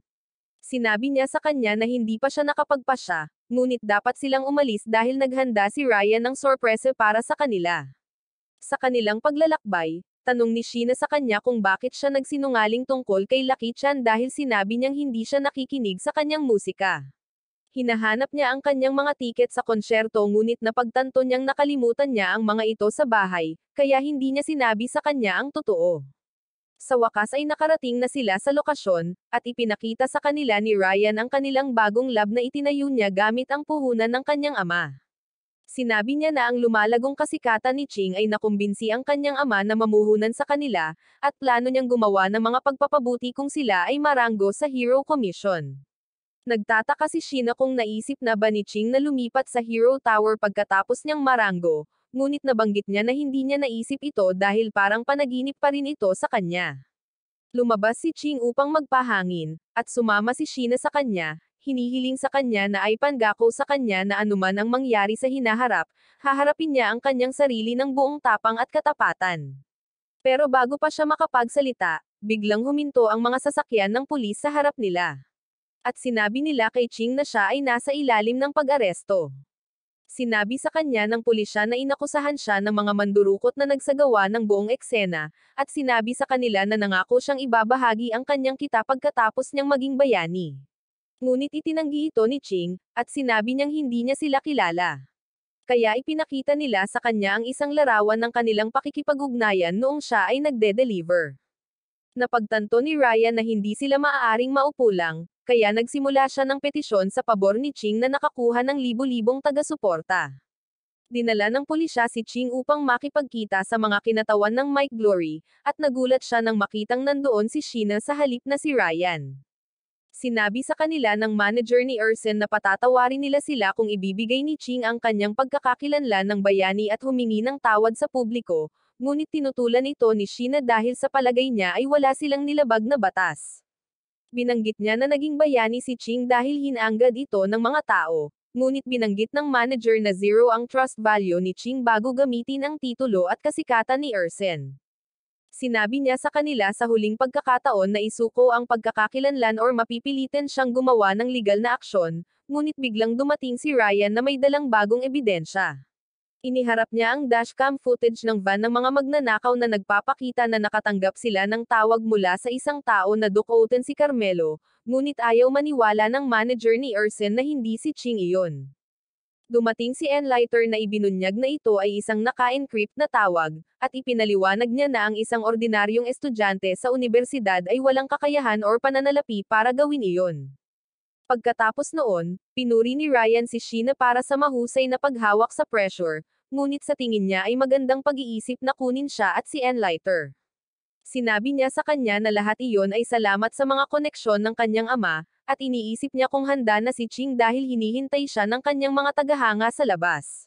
Speaker 1: Sinabi niya sa kanya na hindi pa siya nakapagpasya, ngunit dapat silang umalis dahil naghanda si Ryan ng sorpresa para sa kanila. Sa kanilang paglalakbay, tanong ni Sheena sa kanya kung bakit siya nagsinungaling tungkol kay Lucky Chan dahil sinabi niyang hindi siya nakikinig sa kanyang musika. Hinahanap niya ang kanyang mga tiket sa konsyerto ngunit napagtanto niyang nakalimutan niya ang mga ito sa bahay, kaya hindi niya sinabi sa kanya ang totoo. Sa wakas ay nakarating na sila sa lokasyon, at ipinakita sa kanila ni Ryan ang kanilang bagong lab na itinayo niya gamit ang puhunan ng kanyang ama. Sinabi niya na ang lumalagong kasikatan ni Ching ay nakumbinsi ang kanyang ama na mamuhunan sa kanila, at plano niyang gumawa ng mga pagpapabuti kung sila ay maranggo sa Hero Commission. Nagtataka si Sheena kung naisip na ba ni Ching na lumipat sa Hero Tower pagkatapos niyang maranggo, ngunit nabanggit niya na hindi niya naisip ito dahil parang panaginip pa rin ito sa kanya. Lumabas si Ching upang magpahangin, at sumama si Sheena sa kanya, hinihiling sa kanya na ay pangako sa kanya na anuman ang mangyari sa hinaharap, haharapin niya ang kanyang sarili ng buong tapang at katapatan. Pero bago pa siya makapagsalita, biglang huminto ang mga sasakyan ng pulis sa harap nila. At sinabi nila kay Ching na siya ay nasa ilalim ng pag-aresto. Sinabi sa kanya ng pulisya na inakusahan siya ng mga mandurukot na nagsagawa ng buong eksena, at sinabi sa kanila na nangako siyang ibabahagi ang kanyang kita pagkatapos niyang maging bayani. Ngunit itinanggi ito ni Ching, at sinabi niyang hindi niya sila kilala. Kaya ipinakita nila sa kanya ang isang larawan ng kanilang pakikipag-ugnayan noong siya ay nagde-deliver. Napagtanto ni Ryan na hindi sila maaaring maupo lang, kaya nagsimula siya ng petisyon sa pabor ni Ching na nakakuha ng libu-libong taga-suporta. Dinala ng pulisya si Ching upang makipagkita sa mga kinatawan ng Mike Glory, at nagulat siya nang makitang nandoon si Sheena sa halip na si Ryan. Sinabi sa kanila ng manager ni Ersen na patatawarin nila sila kung ibibigay ni Ching ang kanyang pagkakakilanlan ng bayani at humingi ng tawad sa publiko, ngunit tinutulan ito ni Sheena dahil sa palagay niya ay wala silang nilabag na batas. Binanggit niya na naging bayani si Ching dahil hinanggad ito ng mga tao, ngunit binanggit ng manager na zero ang trust value ni Ching bago gamitin ang titulo at kasikatan ni Ersen. Sinabi niya sa kanila sa huling pagkakataon na isuko ang pagkakakilanlan or mapipilitin siyang gumawa ng legal na aksyon, ngunit biglang dumating si Ryan na may dalang bagong ebidensya. Iniharap niya ang dashcam footage ng van ng mga magnanakaw na nagpapakita na nakatanggap sila ng tawag mula sa isang tao na dukutin si Carmelo, ngunit ayaw maniwala ng manager ni Ersen na hindi si Ching iyon. Dumating si Enlighter na ibinunyag na ito ay isang naka-encrypt na tawag, at ipinaliwanag niya na ang isang ordinaryong estudyante sa unibersidad ay walang kakayahan or pananalapi para gawin iyon. Pagkatapos noon, pinuri ni Ryan si Sheena para sa mahusay na paghawak sa pressure, ngunit sa tingin niya ay magandang pag-iisip na kunin siya at si Enlighter. Sinabi niya sa kanya na lahat iyon ay salamat sa mga koneksyon ng kanyang ama, at iniisip niya kung handa na si Ching dahil hinihintay siya ng kanyang mga tagahanga sa labas.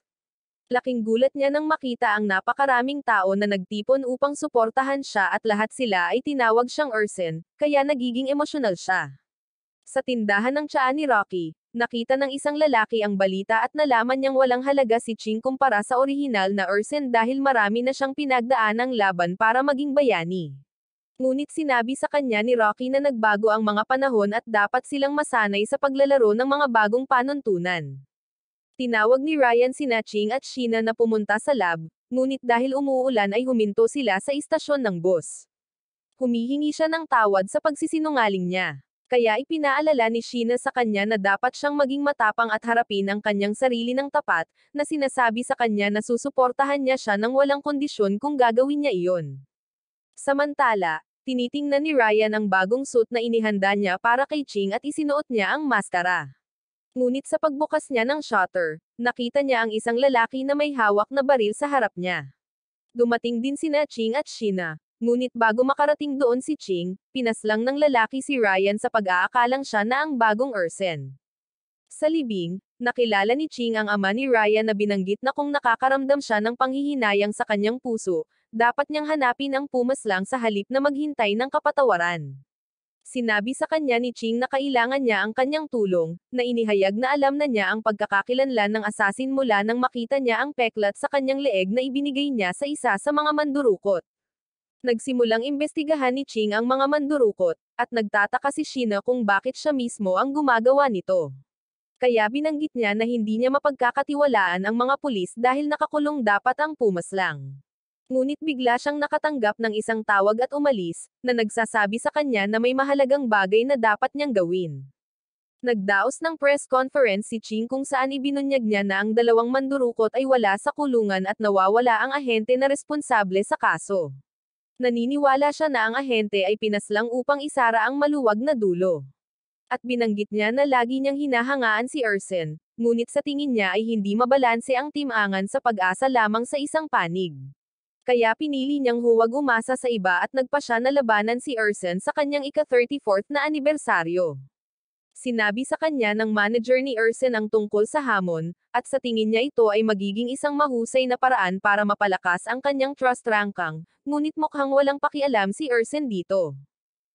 Speaker 1: Laking gulat niya nang makita ang napakaraming tao na nagtipon upang suportahan siya at lahat sila ay tinawag siyang Ersen, kaya nagiging emosyonal siya. Sa tindahan ng tsaa ni Rocky, nakita ng isang lalaki ang balita at nalaman niyang walang halaga si Ching kumpara sa orihinal na Ersen dahil marami na siyang pinagdaanang laban para maging bayani. Ngunit sinabi sa kanya ni Rocky na nagbago ang mga panahon at dapat silang masanay sa paglalaro ng mga bagong panuntunan. Tinawag ni Ryan sina Ching at Sheena na pumunta sa lab, ngunit dahil umuulan ay huminto sila sa istasyon ng bus. Humihingi siya ng tawad sa pagsisinungaling niya. Kaya ipinaalala ni Sheena sa kanya na dapat siyang maging matapang at harapin ang kanyang sarili ng tapat, na sinasabi sa kanya na susuportahan niya siya ng walang kondisyon kung gagawin niya iyon. Samantala, tinitingnan ni Ryan ang bagong suit na inihanda niya para kay Ching at isinuot niya ang maskara. Ngunit sa pagbukas niya ng shutter, nakita niya ang isang lalaki na may hawak na baril sa harap niya. Dumating din sina Ching at Sheena. Ngunit bago makarating doon si Ching, pinaslang ng lalaki si Ryan sa pag-aakalang siya na ang bagong Ersen. Sa libing, nakilala ni Ching ang ama ni Ryan na binanggit na kung nakakaramdam siya ng panghihinayang sa kanyang puso, dapat niyang hanapin ang pumaslang sa halip na maghintay ng kapatawaran. Sinabi sa kanya ni Ching na kailangan niya ang kanyang tulong, na inihayag na alam na niya ang pagkakakilanlan ng asasin mula nang makita niya ang peklat sa kanyang leeg na ibinigay niya sa isa sa mga mandurukot. Nagsimulang imbestigahan ni Ching ang mga mandurukot, at nagtataka si Sheena kung bakit siya mismo ang gumagawa nito. Kaya binanggit niya na hindi niya mapagkakatiwalaan ang mga pulis dahil nakakulong dapat ang pumaslang. Ngunit bigla siyang nakatanggap ng isang tawag at umalis, na nagsasabi sa kanya na may mahalagang bagay na dapat niyang gawin. Nagdaos ng press conference si Ching kung saan ibinunyag niya na ang dalawang mandurukot ay wala sa kulungan at nawawala ang ahente na responsable sa kaso. Naniniwala siya na ang ahente ay pinaslang upang isara ang maluwag na dulo. At binanggit niya na lagi niyang hinahangaan si Ersen, ngunit sa tingin niya ay hindi mabalanse ang timangan sa pag-asa lamang sa isang panig. Kaya pinili niyang huwag umasa sa iba at nagpasya na labanan si Ersen sa kanyang ika-34th na anibersaryo. Sinabi sa kanya ng manager ni Ersen ang tungkol sa hamon, at sa tingin niya ito ay magiging isang mahusay na paraan para mapalakas ang kanyang trust ranking, ngunit mukhang walang pakialam si Ersen dito.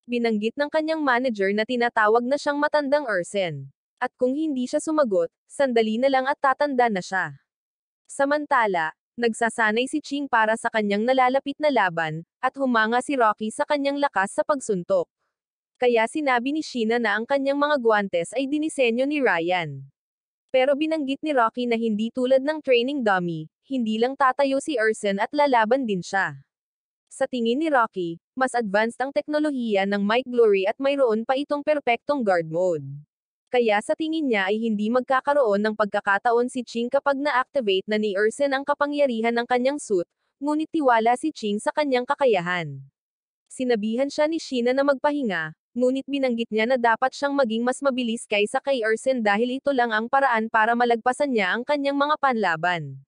Speaker 1: Binanggit ng kanyang manager na tinatawag na siyang matandang Ersen. At kung hindi siya sumagot, sandali na lang at tatanda na siya. Samantala, nagsasanay si Ching para sa kanyang nalalapit na laban, at humanga si Rocky sa kanyang lakas sa pagsuntok. Kaya sinabi ni Sheena na ang kanyang mga guwantes ay dinisenyo ni Ryan. Pero binanggit ni Rocky na hindi tulad ng training dummy, hindi lang tatayo si Ersen at lalaban din siya. Sa tingin ni Rocky, mas advanced ang teknolohiya ng Mike Glory at mayroon pa itong perpektong guard mode. Kaya sa tingin niya ay hindi magkakaroon ng pagkakataon si Ching kapag na-activate na ni Ersen ang kapangyarihan ng kanyang suit, ngunit tiwala si Ching sa kanyang kakayahan. Sinabihan siya ni Sheena na magpahinga, ngunit binanggit niya na dapat siyang maging mas mabilis kaysa kay Ersen dahil ito lang ang paraan para malagpasan niya ang kanyang mga panlaban.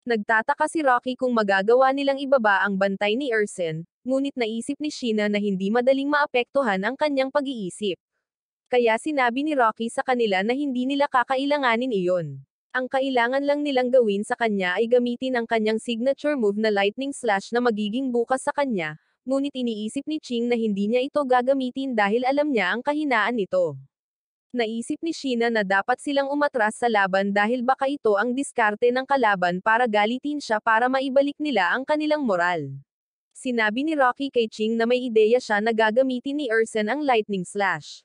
Speaker 1: Nagtataka si Rocky kung magagawa nilang ibaba ang bantay ni Ersen, ngunit naisip ni Sheena na hindi madaling maapektuhan ang kanyang pag-iisip. Kaya sinabi ni Rocky sa kanila na hindi nila kakailanganin iyon. Ang kailangan lang nilang gawin sa kanya ay gamitin ang kanyang signature move na Lightning Slash na magiging bukas sa kanya, ngunit iniisip ni Ching na hindi niya ito gagamitin dahil alam niya ang kahinaan nito. Naisip ni Sheena na dapat silang umatras sa laban dahil baka ito ang diskarte ng kalaban para galitin siya para maibalik nila ang kanilang moral. Sinabi ni Rocky kay Ching na may ideya siya na gagamitin ni Ersen ang Lightning Slash.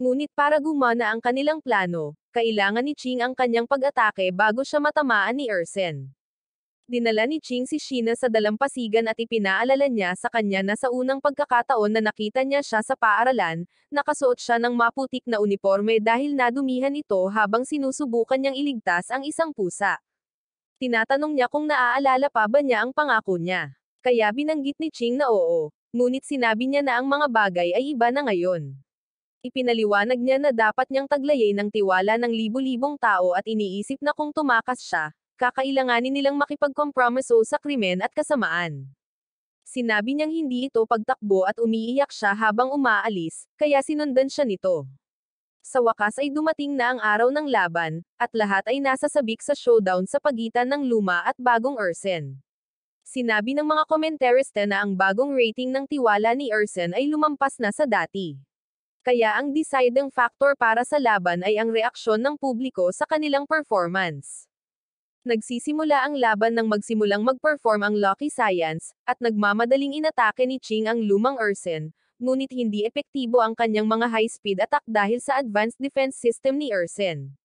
Speaker 1: Ngunit para gumana ang kanilang plano, kailangan ni Ching ang kanyang pag-atake bago siya matamaan ni Ersen. Dinala ni Ching si Sheena sa dalampasigan at ipinaalala niya sa kanya na sa unang pagkakataon na nakita niya siya sa paaralan, nakasuot siya ng maputik na uniforme dahil nadumihan ito habang sinusubukan niyang iligtas ang isang pusa. Tinatanong niya kung naaalala pa ba niya ang pangako niya. Kaya binanggit ni Ching na oo, ngunit sinabi niya na ang mga bagay ay iba na ngayon. Ipinaliwanag niya na dapat niyang taglayin ng tiwala ng libu-libong tao at iniisip na kung tumakas siya, kakailanganin nilang makipagkompromiso sa krimen at kasamaan. Sinabi niyang hindi ito pagtakbo at umiiyak siya habang umaalis, kaya sinundan siya nito. Sa wakas ay dumating na ang araw ng laban, at lahat ay nasasabik sa showdown sa pagitan ng luma at bagong Ersen. Sinabi ng mga komentarista na ang bagong rating ng tiwala ni Ersen ay lumampas na sa dati. Kaya ang deciding factor para sa laban ay ang reaksyon ng publiko sa kanilang performance. Nagsisimula ang laban nang magsimulang mag-perform ang Lucky Science, at nagmamadaling inatake ni Ching ang lumang Ersen, ngunit hindi epektibo ang kanyang mga high-speed attack dahil sa advanced defense system ni Ersen.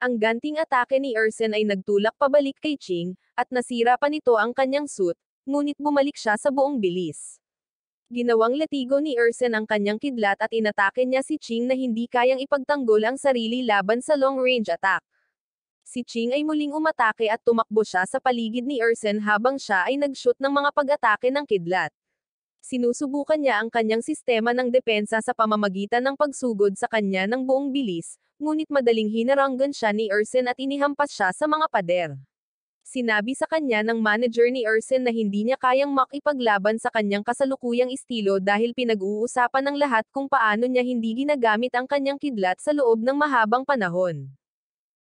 Speaker 1: Ang ganting atake ni Ersen ay nagtulak pabalik kay Ching, at nasira pa nito ang kanyang suit, ngunit bumalik siya sa buong bilis. Ginawang latigo ni Ersen ang kanyang kidlat at inatake niya si Ching na hindi kayang ipagtanggol ang sarili laban sa long-range attack. Si Ching ay muling umatake at tumakbo siya sa paligid ni Ersen habang siya ay nag-shoot ng mga pag-atake ng kidlat. Sinusubukan niya ang kanyang sistema ng depensa sa pamamagitan ng pagsugod sa kanya ng buong bilis, ngunit madaling hinaranggan siya ni Ersen at inihampas siya sa mga pader. Sinabi sa kanya ng manager ni Ersen na hindi niya kayang makipaglaban sa kanyang kasalukuyang estilo dahil pinag-uusapan ng lahat kung paano niya hindi ginagamit ang kanyang kidlat sa loob ng mahabang panahon.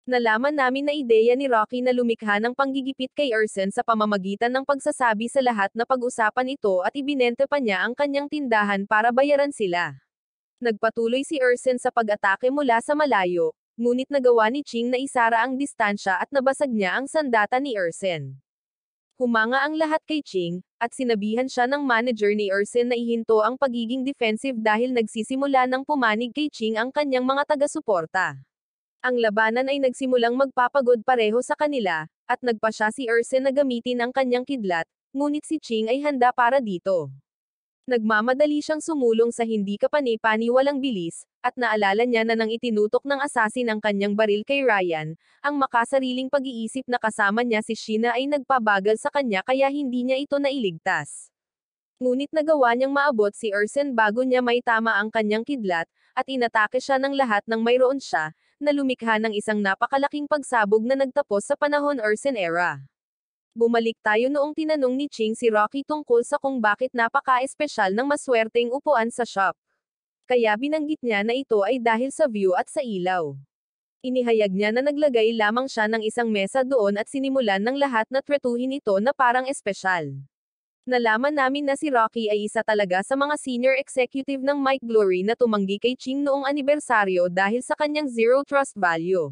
Speaker 1: Nalaman namin na ideya ni Rocky na lumikha ng panggigipit kay Ersen sa pamamagitan ng pagsasabi sa lahat na pag-usapan ito at ibinente pa niya ang kanyang tindahan para bayaran sila. Nagpatuloy si Ersen sa pag-atake mula sa malayo, ngunit nagawa ni Ching na isara ang distansya at nabasag niya ang sandata ni Ersen. Humanga ang lahat kay Ching, at sinabihan siya ng manager ni Ersen na ihinto ang pagiging defensive dahil nagsisimula ng pumanig kay Ching ang kanyang mga taga-suporta. Ang labanan ay nagsimulang magpapagod pareho sa kanila, at nagpa siya si Ersen na gamitin ang kanyang kidlat, ngunit si Ching ay handa para dito. Nagmamadali siyang sumulong sa hindi kapani-paniwalang bilis, at naalala niya na nang itinutok ng asasin ang kanyang baril kay Ryan, ang makasariling pag-iisip na kasama niya si Sheena ay nagpabagal sa kanya kaya hindi niya ito nailigtas. Ngunit nagawa niyang maabot si Ersen bago niya may tama ang kanyang kidlat, at inatake siya ng lahat ng mayroon siya, na lumikha ng isang napakalaking pagsabog na nagtapos sa panahon Ersen era. Bumalik tayo noong tinanong ni Ching si Rocky tungkol sa kung bakit napaka-espesyal ng maswerteng upuan sa shop. Kaya binanggit niya na ito ay dahil sa view at sa ilaw. Inihayag niya na naglagay lamang siya ng isang mesa doon at sinimulan ng lahat na tretuhin ito na parang espesyal. Nalaman namin na si Rocky ay isa talaga sa mga senior executive ng Mike Glory na tumanggi kay Ching noong anibersaryo dahil sa kanyang zero trust value.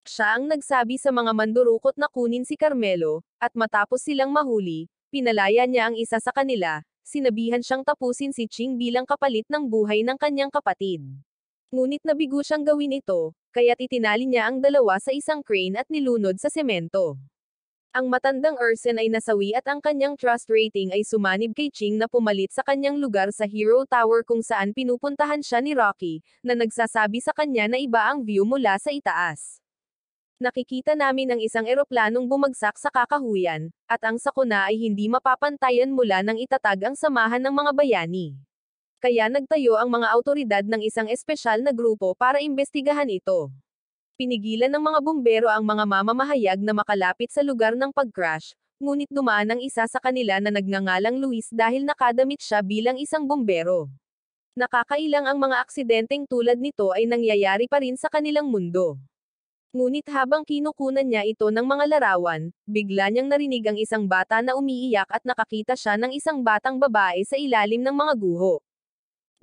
Speaker 1: Siya ang nagsabi sa mga mandurukot na kunin si Carmelo, at matapos silang mahuli, pinalaya niya ang isa sa kanila, sinabihan siyang tapusin si Ching bilang kapalit ng buhay ng kanyang kapatid. Ngunit nabigo siyang gawin ito, kaya't itinali niya ang dalawa sa isang crane at nilunod sa semento. Ang matandang Ersen ay nasawi at ang kanyang trust rating ay sumanib kay Ching na pumalit sa kanyang lugar sa Hero Tower kung saan pinupuntahan siya ni Rocky, na nagsasabi sa kanya na iba ang view mula sa itaas. Nakikita namin ang isang eroplanong bumagsak sa kakahuyan, at ang sakuna ay hindi mapapantayan mula nang itatag ang samahan ng mga bayani. Kaya nagtayo ang mga awtoridad ng isang espesyal na grupo para imbestigahan ito. Pinigilan ng mga bumbero ang mga mamamahayag na makalapit sa lugar ng pag-crash, ngunit dumaan ang isa sa kanila na nagngangalang Luis dahil nakadamit siya bilang isang bumbero. Nakakailang ang mga aksidenteng tulad nito ay nangyayari pa rin sa kanilang mundo. Ngunit habang kinukunan niya ito ng mga larawan, bigla niyang narinig ang isang bata na umiiyak at nakakita siya ng isang batang babae sa ilalim ng mga guho.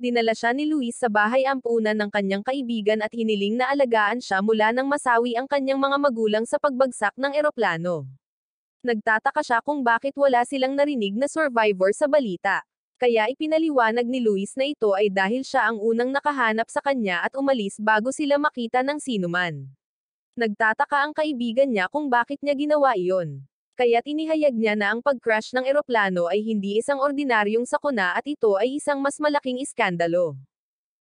Speaker 1: Dinala siya ni Luis sa bahay ampunan ng kanyang kaibigan at hiniling na alagaan siya mula nang masawi ang kanyang mga magulang sa pagbagsak ng eroplano. Nagtataka siya kung bakit wala silang narinig na survivor sa balita. Kaya ipinaliwanag ni Luis na ito ay dahil siya ang unang nakahanap sa kanya at umalis bago sila makita ng sinuman. Nagtataka ang kaibigan niya kung bakit niya ginawa iyon. Kaya't inihayag niya na ang pag-crash ng eroplano ay hindi isang ordinaryong sakuna at ito ay isang mas malaking iskandalo.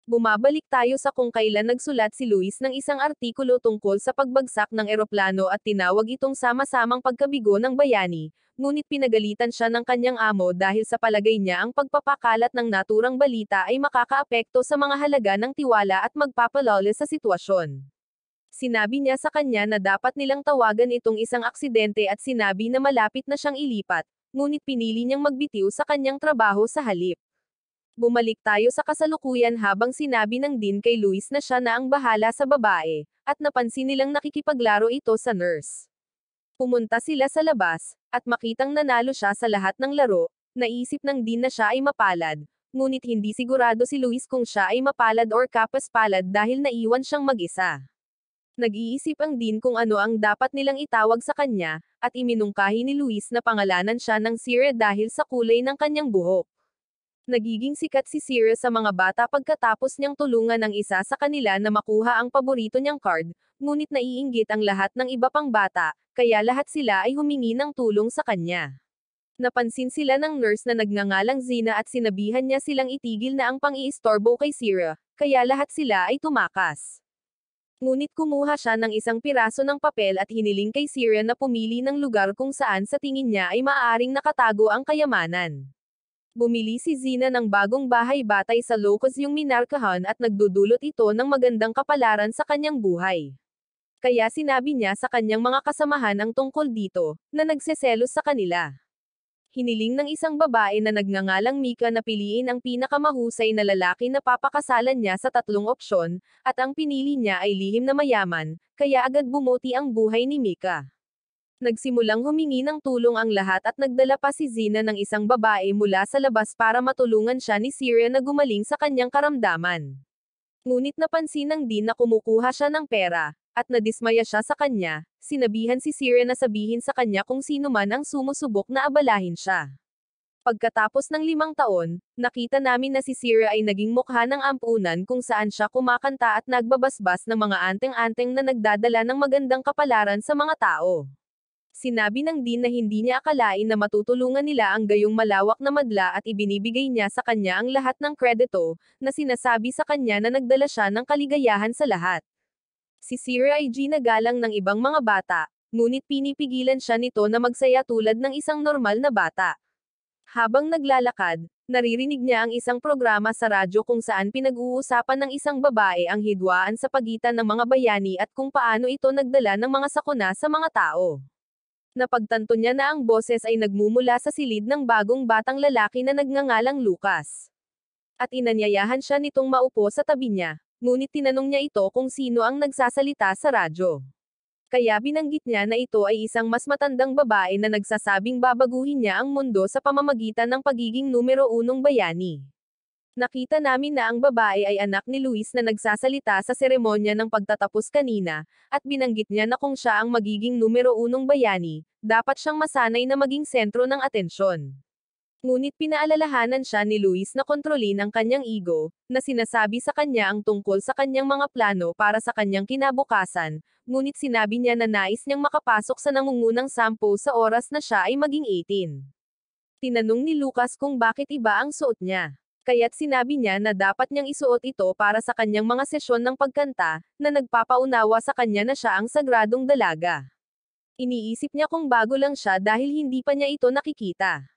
Speaker 1: Bumabalik tayo sa kung kailan nagsulat si Luis ng isang artikulo tungkol sa pagbagsak ng eroplano at tinawag itong sama-samang pagkabigo ng bayani, ngunit pinagalitan siya ng kanyang amo dahil sa palagay niya ang pagpapakalat ng naturang balita ay makakaapekto sa mga halaga ng tiwala at magpapalala sa sitwasyon. Sinabi niya sa kanya na dapat nilang tawagan itong isang aksidente at sinabi na malapit na siyang ilipat, ngunit pinili niyang magbitiw sa kanyang trabaho sa halip. Bumalik tayo sa kasalukuyan habang sinabi ng Dean kay Luis na siya na ang bahala sa babae, at napansin nilang nakikipaglaro ito sa nurse. Pumunta sila sa labas, at makitang nanalo siya sa lahat ng laro, naisip ng Dean na siya ay mapalad, ngunit hindi sigurado si Luis kung siya ay mapalad or kapaspalad dahil naiwan siyang mag-isa. Nag-iisip ang Dean kung ano ang dapat nilang itawag sa kanya, at iminungkahi ni Luis na pangalanan siya ng Sierra dahil sa kulay ng kanyang buhok. Nagiging sikat si Sierra sa mga bata pagkatapos niyang tulungan ang isa sa kanila na makuha ang paborito niyang card, ngunit naiinggit ang lahat ng iba pang bata, kaya lahat sila ay humingi ng tulong sa kanya. Napansin sila ng nurse na nagngangalang Zina at sinabihan niya silang itigil na ang pang-iistorbo kay Sierra, kaya lahat sila ay tumakas. Ngunit kumuha siya ng isang piraso ng papel at hiniling kay Sierra na pumili ng lugar kung saan sa tingin niya ay maaaring nakatago ang kayamanan. Bumili si Zina ng bagong bahay batay sa locus yung minarkahan at nagdudulot ito ng magandang kapalaran sa kanyang buhay. Kaya sinabi niya sa kanyang mga kasamahan ang tungkol dito, na nagseselos sa kanila. Hiniling ng isang babae na nagngangalang Mika na piliin ang pinakamahusay na lalaki na papakasalan niya sa 3 opsyon, at ang pinili niya ay lihim na mayaman, kaya agad bumuti ang buhay ni Mika. Nagsimulang humingi ng tulong ang lahat at nagdala pa si Zina ng isang babae mula sa labas para matulungan siya ni Sierra na gumaling sa kanyang karamdaman. Ngunit napansin ng Dean na kumukuha siya ng pera, at nadismaya siya sa kanya, sinabihan si Sierra na sabihin sa kanya kung sino man ang sumusubok na abalahin siya. Pagkatapos ng 5 taon, nakita namin na si Sierra ay naging mukha ng ampunan kung saan siya kumakanta at nagbabasbas ng mga anteng-anteng na nagdadala ng magandang kapalaran sa mga tao. Sinabi ng Dean na hindi niya akalain na matutulungan nila ang gayong malawak na madla at ibinibigay niya sa kanya ang lahat ng kredito, na sinasabi sa kanya na nagdala siya ng kaligayahan sa lahat. Si Sierra ay ginagalang ng ibang mga bata, ngunit pinipigilan siya nito na magsaya tulad ng isang normal na bata. Habang naglalakad, naririnig niya ang isang programa sa radyo kung saan pinag-uusapan ng isang babae ang hidwaan sa pagitan ng mga bayani at kung paano ito nagdala ng mga sakuna sa mga tao. Napagtanto niya na ang boses ay nagmumula sa silid ng bagong batang lalaki na nagngangalang Lucas. At inanyayahan siya nitong maupo sa tabi niya, ngunit tinanong niya ito kung sino ang nagsasalita sa radyo. Kaya binanggit niya na ito ay isang mas matandang babae na nagsasabing babaguhin niya ang mundo sa pamamagitan ng pagiging numero 1 bayani. Nakita namin na ang babae ay anak ni Luis na nagsasalita sa seremonya ng pagtatapos kanina, at binanggit niya na kung siya ang magiging numero 1 bayani, dapat siyang masanay na maging sentro ng atensyon. Ngunit pinaalalahanan siya ni Luis na kontrolin ang kanyang ego, na sinasabi sa kanya ang tungkol sa kanyang mga plano para sa kanyang kinabukasan, ngunit sinabi niya na nais niyang makapasok sa nangungunang 10 sa oras na siya ay maging 18. Tinanong ni Lucas kung bakit iba ang suot niya. Kaya't sinabi niya na dapat niyang isuot ito para sa kanyang mga sesyon ng pagkanta, na nagpapaunawa sa kanya na siya ang sagradong dalaga. Iniisip niya kung bago lang siya dahil hindi pa niya ito nakikita.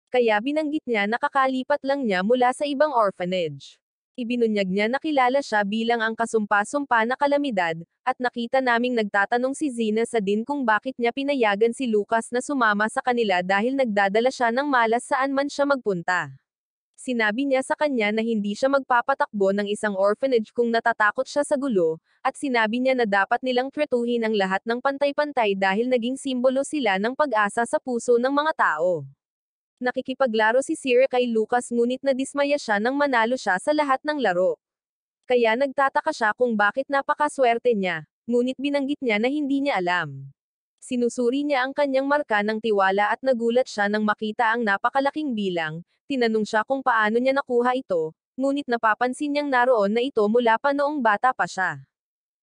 Speaker 1: Kaya binanggit niya na kakalipat lang niya mula sa ibang orphanage. Ibinunyag niya na kilala siya bilang ang kasumpa-sumpa na kalamidad, at nakita naming nagtatanong si Zina sa din kung bakit niya pinayagan si Lucas na sumama sa kanila dahil nagdadala siya ng malas saan man siya magpunta. Sinabi niya sa kanya na hindi siya magpapatakbo ng isang orphanage kung natatakot siya sa gulo, at sinabi niya na dapat nilang tretuhin ang lahat ng pantay-pantay dahil naging simbolo sila ng pag-asa sa puso ng mga tao. Nakikipaglaro si Sierra kay Lucas ngunit nadismaya siya nang manalo siya sa lahat ng laro. Kaya nagtataka siya kung bakit napakaswerte niya, ngunit binanggit niya na hindi niya alam. Sinusuri niya ang kanyang marka ng tiwala at nagulat siya nang makita ang napakalaking bilang, tinanong siya kung paano niya nakuha ito, ngunit napapansin niyang naroon na ito mula pa noong bata pa siya.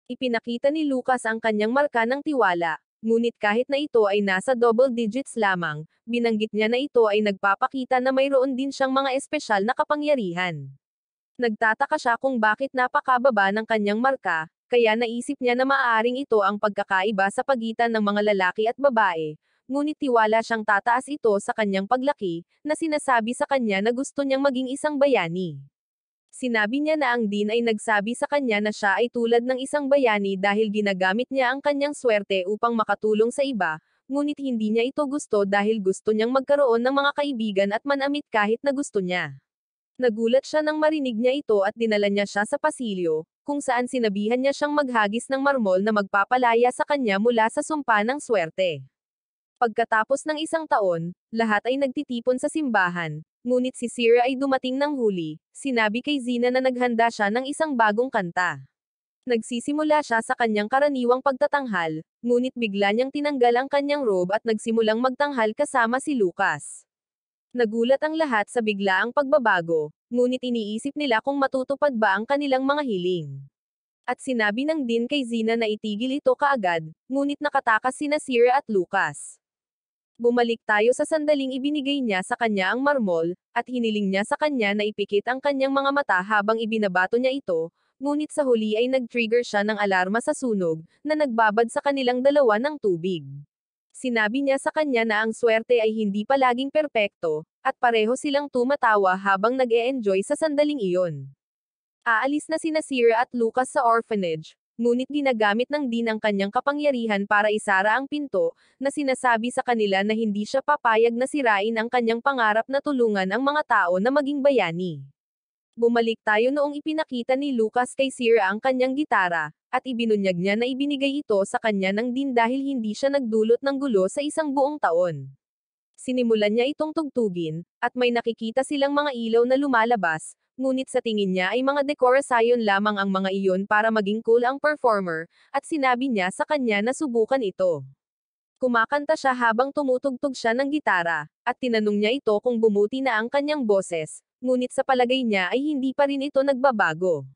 Speaker 1: Ipinakita ni Lucas ang kanyang marka ng tiwala, ngunit kahit na ito ay nasa double digits lamang, binanggit niya na ito ay nagpapakita na mayroon din siyang mga espesyal na kapangyarihan. Nagtataka siya kung bakit napakababa ng kanyang marka, kaya naisip niya na maaaring ito ang pagkakaiba sa pagitan ng mga lalaki at babae, ngunit tiwala siyang tataas ito sa kanyang paglaki, na sinasabi sa kanya na gusto niyang maging isang bayani. Sinabi niya na ang Dean ay nagsabi sa kanya na siya ay tulad ng isang bayani dahil ginagamit niya ang kanyang swerte upang makatulong sa iba, ngunit hindi niya ito gusto dahil gusto niyang magkaroon ng mga kaibigan at manamit kahit na gusto niya. Nagulat siya nang marinig niya ito at dinala niya siya sa pasilyo, kung saan sinabihan niya siyang maghagis ng marmol na magpapalaya sa kanya mula sa sumpa ng swerte. Pagkatapos ng isang taon, lahat ay nagtitipon sa simbahan, ngunit si Sierra ay dumating ng huli, sinabi kay Zina na naghanda siya ng isang bagong kanta. Nagsisimula siya sa kanyang karaniwang pagtatanghal, ngunit bigla niyang tinanggal ang kanyang robe at nagsimulang magtanghal kasama si Lucas. Nagulat ang lahat sa biglaang pagbabago, ngunit iniisip nila kung matutupad ba ang kanilang mga hiling. At sinabi ng Dean kay Zina na itigil ito kaagad, ngunit nakatakas sina Sierra at Lucas. Bumalik tayo sa sandaling ibinigay niya sa kanya ang marmol, at hiniling niya sa kanya na ipikit ang kanyang mga mata habang ibinabato niya ito, ngunit sa huli ay nag-trigger siya ng alarma sa sunog, na nagbabad sa kanilang dalawa ng tubig. Sinabi niya sa kanya na ang swerte ay hindi palaging perpekto, at pareho silang tumatawa habang nag-e-enjoy sa sandaling iyon. Aalis na sina Sierra at Lucas sa orphanage, ngunit ginagamit ng Dean ang kanyang kapangyarihan para isara ang pinto, na sinasabi sa kanila na hindi siya papayag na sirain ang kanyang pangarap na tulungan ang mga tao na maging bayani. Bumalik tayo noong ipinakita ni Lucas kay Sierra ang kanyang gitara, at ibinunyag niya na ibinigay ito sa kanya ng Dean dahil hindi siya nagdulot ng gulo sa isang buong taon. Sinimulan niya itong tugtugin, at may nakikita silang mga ilaw na lumalabas, ngunit sa tingin niya ay mga dekorasyon lamang ang mga iyon para maging cool ang performer, at sinabi niya sa kanya na subukan ito. Kumakanta siya habang tumutugtog siya ng gitara, at tinanong niya ito kung bumuti na ang kanyang boses, ngunit sa palagay niya ay hindi pa rin ito nagbabago.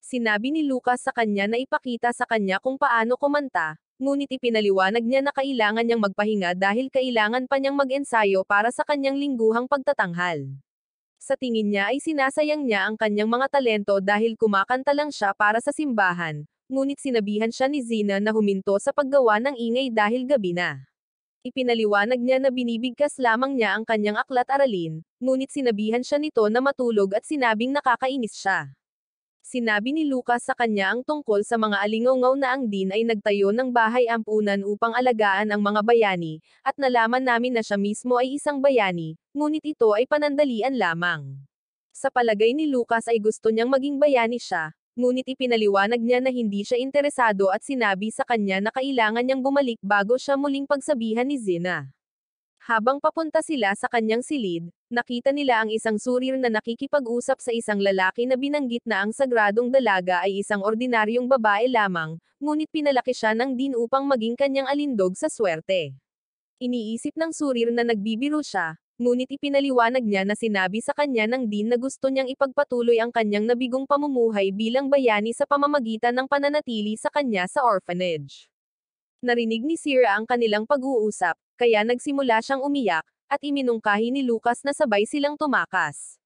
Speaker 1: Sinabi ni Lucas sa kanya na ipakita sa kanya kung paano kumanta, ngunit ipinaliwanag niya na kailangan niyang magpahinga dahil kailangan pa niyang mag-ensayo para sa kanyang lingguhang pagtatanghal. Sa tingin niya ay sinasayang niya ang kanyang mga talento dahil kumakanta lang siya para sa simbahan, ngunit sinabihan siya ni Zina na huminto sa paggawa ng ingay dahil gabi na. Ipinaliwanag niya na binibigkas lamang niya ang kanyang aklat-aralin, ngunit sinabihan siya nito na matulog at sinabing nakakainis siya. Sinabi ni Lucas sa kanya ang tungkol sa mga alingaw na ang Dean ay nagtayo ng bahay ampunan upang alagaan ang mga bayani, at nalaman namin na siya mismo ay isang bayani, ngunit ito ay panandalian lamang. Sa palagay ni Lucas ay gusto niyang maging bayani siya, ngunit ipinaliwanag niya na hindi siya interesado at sinabi sa kanya na kailangan niyang bumalik bago siya muling pagsabihan ni Zina. Habang papunta sila sa kanyang silid, nakita nila ang isang surir na nakikipag-usap sa isang lalaki na binanggit na ang sagradong dalaga ay isang ordinaryong babae lamang, ngunit pinalaki siya ng Dean upang maging kanyang alindog sa swerte. Iniisip ng surir na nagbibiro siya, ngunit ipinaliwanag niya na sinabi sa kanya ng Dean na gusto niyang ipagpatuloy ang kanyang nabigong pamumuhay bilang bayani sa pamamagitan ng pananatili sa kanya sa orphanage. Narinig ni Sierra ang kanilang pag-uusap, kaya nagsimula siyang umiyak, at iminungkahi ni Lucas na sabay silang tumakas.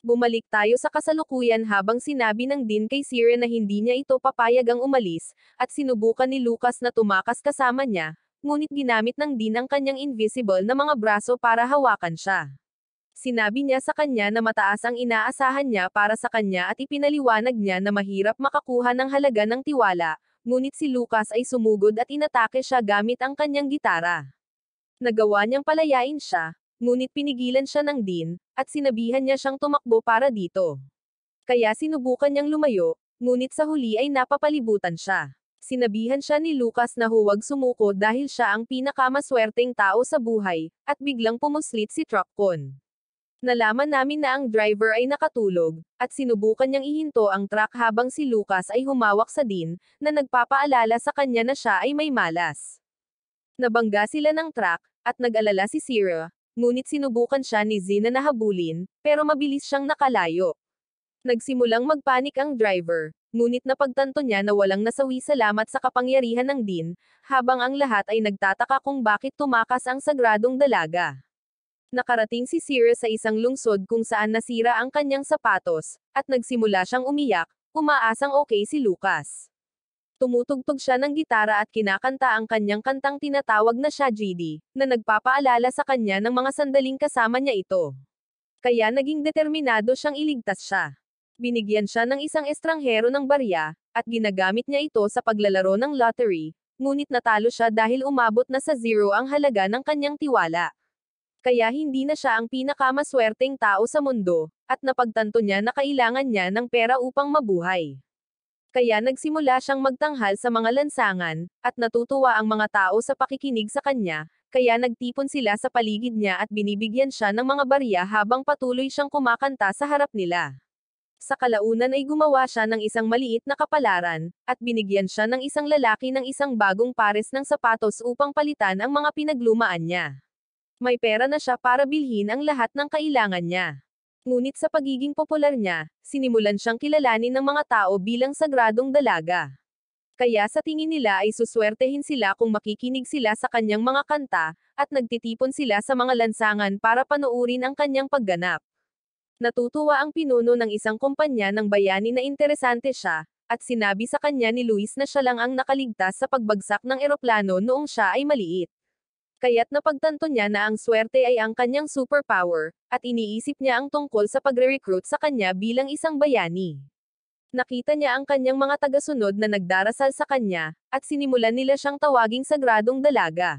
Speaker 1: Bumalik tayo sa kasalukuyan habang sinabi ng Dean kay Sierra na hindi niya ito papayagang umalis, at sinubukan ni Lucas na tumakas kasama niya, ngunit ginamit ng Dean ang kanyang invisible na mga braso para hawakan siya. Sinabi niya sa kanya na mataas ang inaasahan niya para sa kanya at ipinaliwanag niya na mahirap makakuha ng halaga ng tiwala, ngunit si Lucas ay sumugod at inatake siya gamit ang kanyang gitara. Nagawa niyang palayain siya, ngunit pinigilan siya ng Dean, at sinabihan niya siyang tumakbo para dito. Kaya sinubukan niyang lumayo, ngunit sa huli ay napapalibutan siya. Sinabihan siya ni Lucas na huwag sumuko dahil siya ang pinakamaswerteng tao sa buhay, at biglang pumuslit si Truckcon. Nalaman namin na ang driver ay nakatulog, at sinubukan niyang ihinto ang truck habang si Lucas ay humawak sa Dean, na nagpapaalala sa kanya na siya ay may malas. Nabangga sila ng truck, at nag-alala si Sierra, ngunit sinubukan siya ni Zina na habulin, pero mabilis siyang nakalayo. Nagsimulang magpanik ang driver, ngunit napagtanto niya na walang nasawi salamat sa kapangyarihan ng Dean, habang ang lahat ay nagtataka kung bakit tumakas ang sagradong dalaga. Nakarating si Sierra sa isang lungsod kung saan nasira ang kanyang sapatos, at nagsimula siyang umiyak, umaasang okay si Lucas. Tumutugtog siya ng gitara at kinakanta ang kanyang kantang tinatawag na tragedy, na nagpapaalala sa kanya ng mga sandaling kasama niya ito. Kaya naging determinado siyang iligtas siya. Binigyan siya ng isang estranghero ng barya, at ginagamit niya ito sa paglalaro ng lottery, ngunit natalo siya dahil umabot na sa zero ang halaga ng kanyang tiwala. Kaya hindi na siya ang pinakamaswerteng tao sa mundo, at napagtanto niya na kailangan niya ng pera upang mabuhay. Kaya nagsimula siyang magtanghal sa mga lansangan, at natutuwa ang mga tao sa pakikinig sa kanya, kaya nagtipon sila sa paligid niya at binibigyan siya ng mga barya habang patuloy siyang kumakanta sa harap nila. Sa kalaunan ay gumawa siya ng isang maliit na kapalaran, at binigyan siya ng isang lalaki ng isang bagong pares ng sapatos upang palitan ang mga pinaglumaan niya. May pera na siya para bilhin ang lahat ng kailangan niya. Ngunit sa pagiging popular niya, sinimulan siyang kilalanin ng mga tao bilang sagradong dalaga. Kaya sa tingin nila ay suswertehin sila kung makikinig sila sa kanyang mga kanta, at nagtitipon sila sa mga lansangan para panoorin ang kanyang pagganap. Natutuwa ang pinuno ng isang kumpanya ng bayani na interesante siya, at sinabi sa kanya ni Luis na siya lang ang nakaligtas sa pagbagsak ng eroplano noong siya ay maliit. Kaya't napagtanto niya na ang swerte ay ang kanyang superpower, at iniisip niya ang tungkol sa pagre-recruit sa kanya bilang isang bayani. Nakita niya ang kanyang mga tagasunod na nagdarasal sa kanya, at sinimulan nila siyang tawaging sagradong dalaga.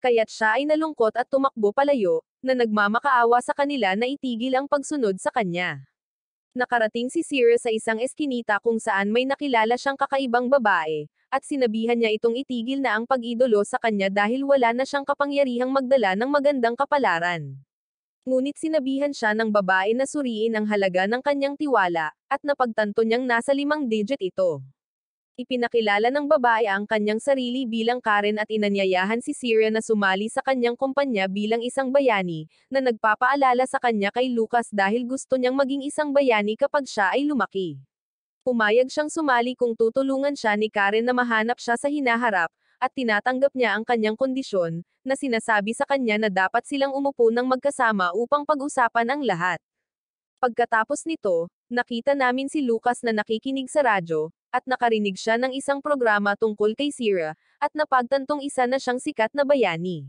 Speaker 1: Kaya't siya ay nalungkot at tumakbo palayo, na nagmamakaawa sa kanila na itigil ang pagsunod sa kanya. Nakarating si Sierra sa isang eskinita kung saan may nakilala siyang kakaibang babae, at sinabihan niya itong itigil na ang pag-idolo sa kanya dahil wala na siyang kapangyarihang magdala ng magandang kapalaran. Ngunit sinabihan siya ng babae na suriin ang halaga ng kanyang tiwala, at napagtanto niyang nasa 5 digit ito. Ipinakilala ng babae ang kanyang sarili bilang Karen at inanyayahan si Sierra na sumali sa kanyang kumpanya bilang isang bayani, na nagpapaalala sa kanya kay Lucas dahil gusto niyang maging isang bayani kapag siya ay lumaki. Pumayag siyang sumali kung tutulungan siya ni Karen na mahanap siya sa hinaharap, at tinatanggap niya ang kanyang kondisyon, na sinasabi sa kanya na dapat silang umupo ng magkasama upang pag-usapan ang lahat. Pagkatapos nito, nakita namin si Lucas na nakikinig sa radyo, at nakarinig siya ng isang programa tungkol kay Sierra, at napagtantong isa na siyang sikat na bayani.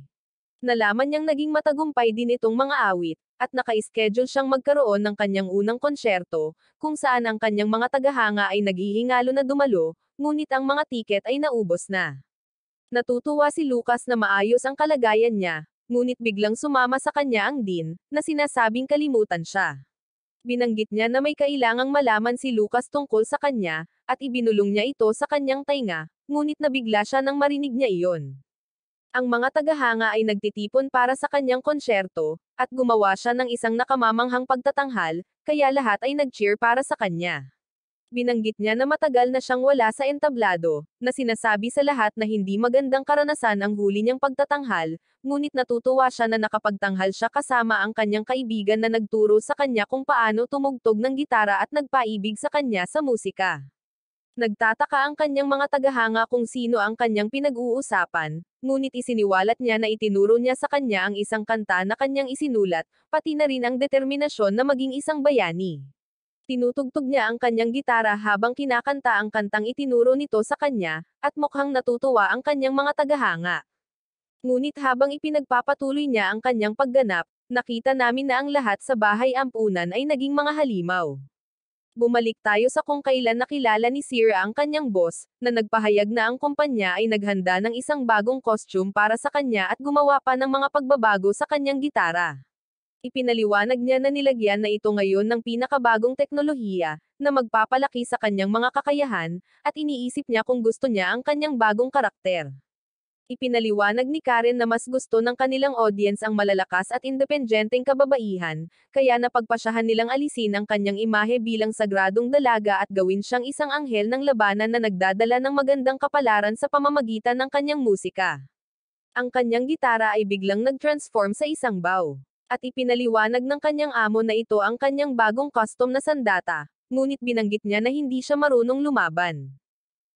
Speaker 1: Nalaman niyang naging matagumpay din itong mga awit, at naka-schedule siyang magkaroon ng kanyang unang konsyerto, kung saan ang kanyang mga tagahanga ay naghihingalo na dumalo, ngunit ang mga tiket ay naubos na. Natutuwa si Lucas na maayos ang kalagayan niya, ngunit biglang sumama sa kanya ang Dean, na sinasabing kalimutan siya. Binanggit niya na may kailangang malaman si Lucas tungkol sa kanya, at ibinulong niya ito sa kanyang tainga, ngunit nabigla siya nang marinig niya iyon. Ang mga tagahanga ay nagtitipon para sa kanyang konsyerto, at gumawa siya ng isang nakamamanghang pagtatanghal, kaya lahat ay nag-cheer para sa kanya. Binanggit niya na matagal na siyang wala sa entablado, na sinasabi sa lahat na hindi magandang karanasan ang huli niyang pagtatanghal, ngunit natutuwa siya na nakapagtanghal siya kasama ang kanyang kaibigan na nagturo sa kanya kung paano tumugtog ng gitara at nagpaibig sa kanya sa musika. Nagtataka ang kanyang mga tagahanga kung sino ang kanyang pinag-uusapan, ngunit isiniwalat niya na itinuro niya sa kanya ang isang kanta na kanyang isinulat, pati na rin ang determinasyon na maging isang bayani. Tinutugtog niya ang kanyang gitara habang kinakanta ang kantang itinuro nito sa kanya, at mukhang natutuwa ang kanyang mga tagahanga. Ngunit habang ipinagpapatuloy niya ang kanyang pagganap, nakita namin na ang lahat sa bahay ampunan ay naging mga halimaw. Bumalik tayo sa kung kailan nakilala ni Sierra ang kanyang boss, na nagpahayag na ang kumpanya ay naghanda ng isang bagong costume para sa kanya at gumawa pa ng mga pagbabago sa kanyang gitara. Ipinaliwanag niya na nilagyan na ito ngayon ng pinakabagong teknolohiya, na magpapalaki sa kanyang mga kakayahan, at iniisip niya kung gusto niya ang kanyang bagong karakter. Ipinaliwanag ni Karen na mas gusto ng kanilang audience ang malalakas at independenteng kababaihan, kaya napagpasyahan nilang alisin ang kanyang imahe bilang sagradong dalaga at gawin siyang isang anghel ng labanan na nagdadala ng magandang kapalaran sa pamamagitan ng kanyang musika. Ang kanyang gitara ay biglang nag-transform sa isang bow. At ipinaliwanag ng kanyang amo na ito ang kanyang bagong custom na sandata, ngunit binanggit niya na hindi siya marunong lumaban.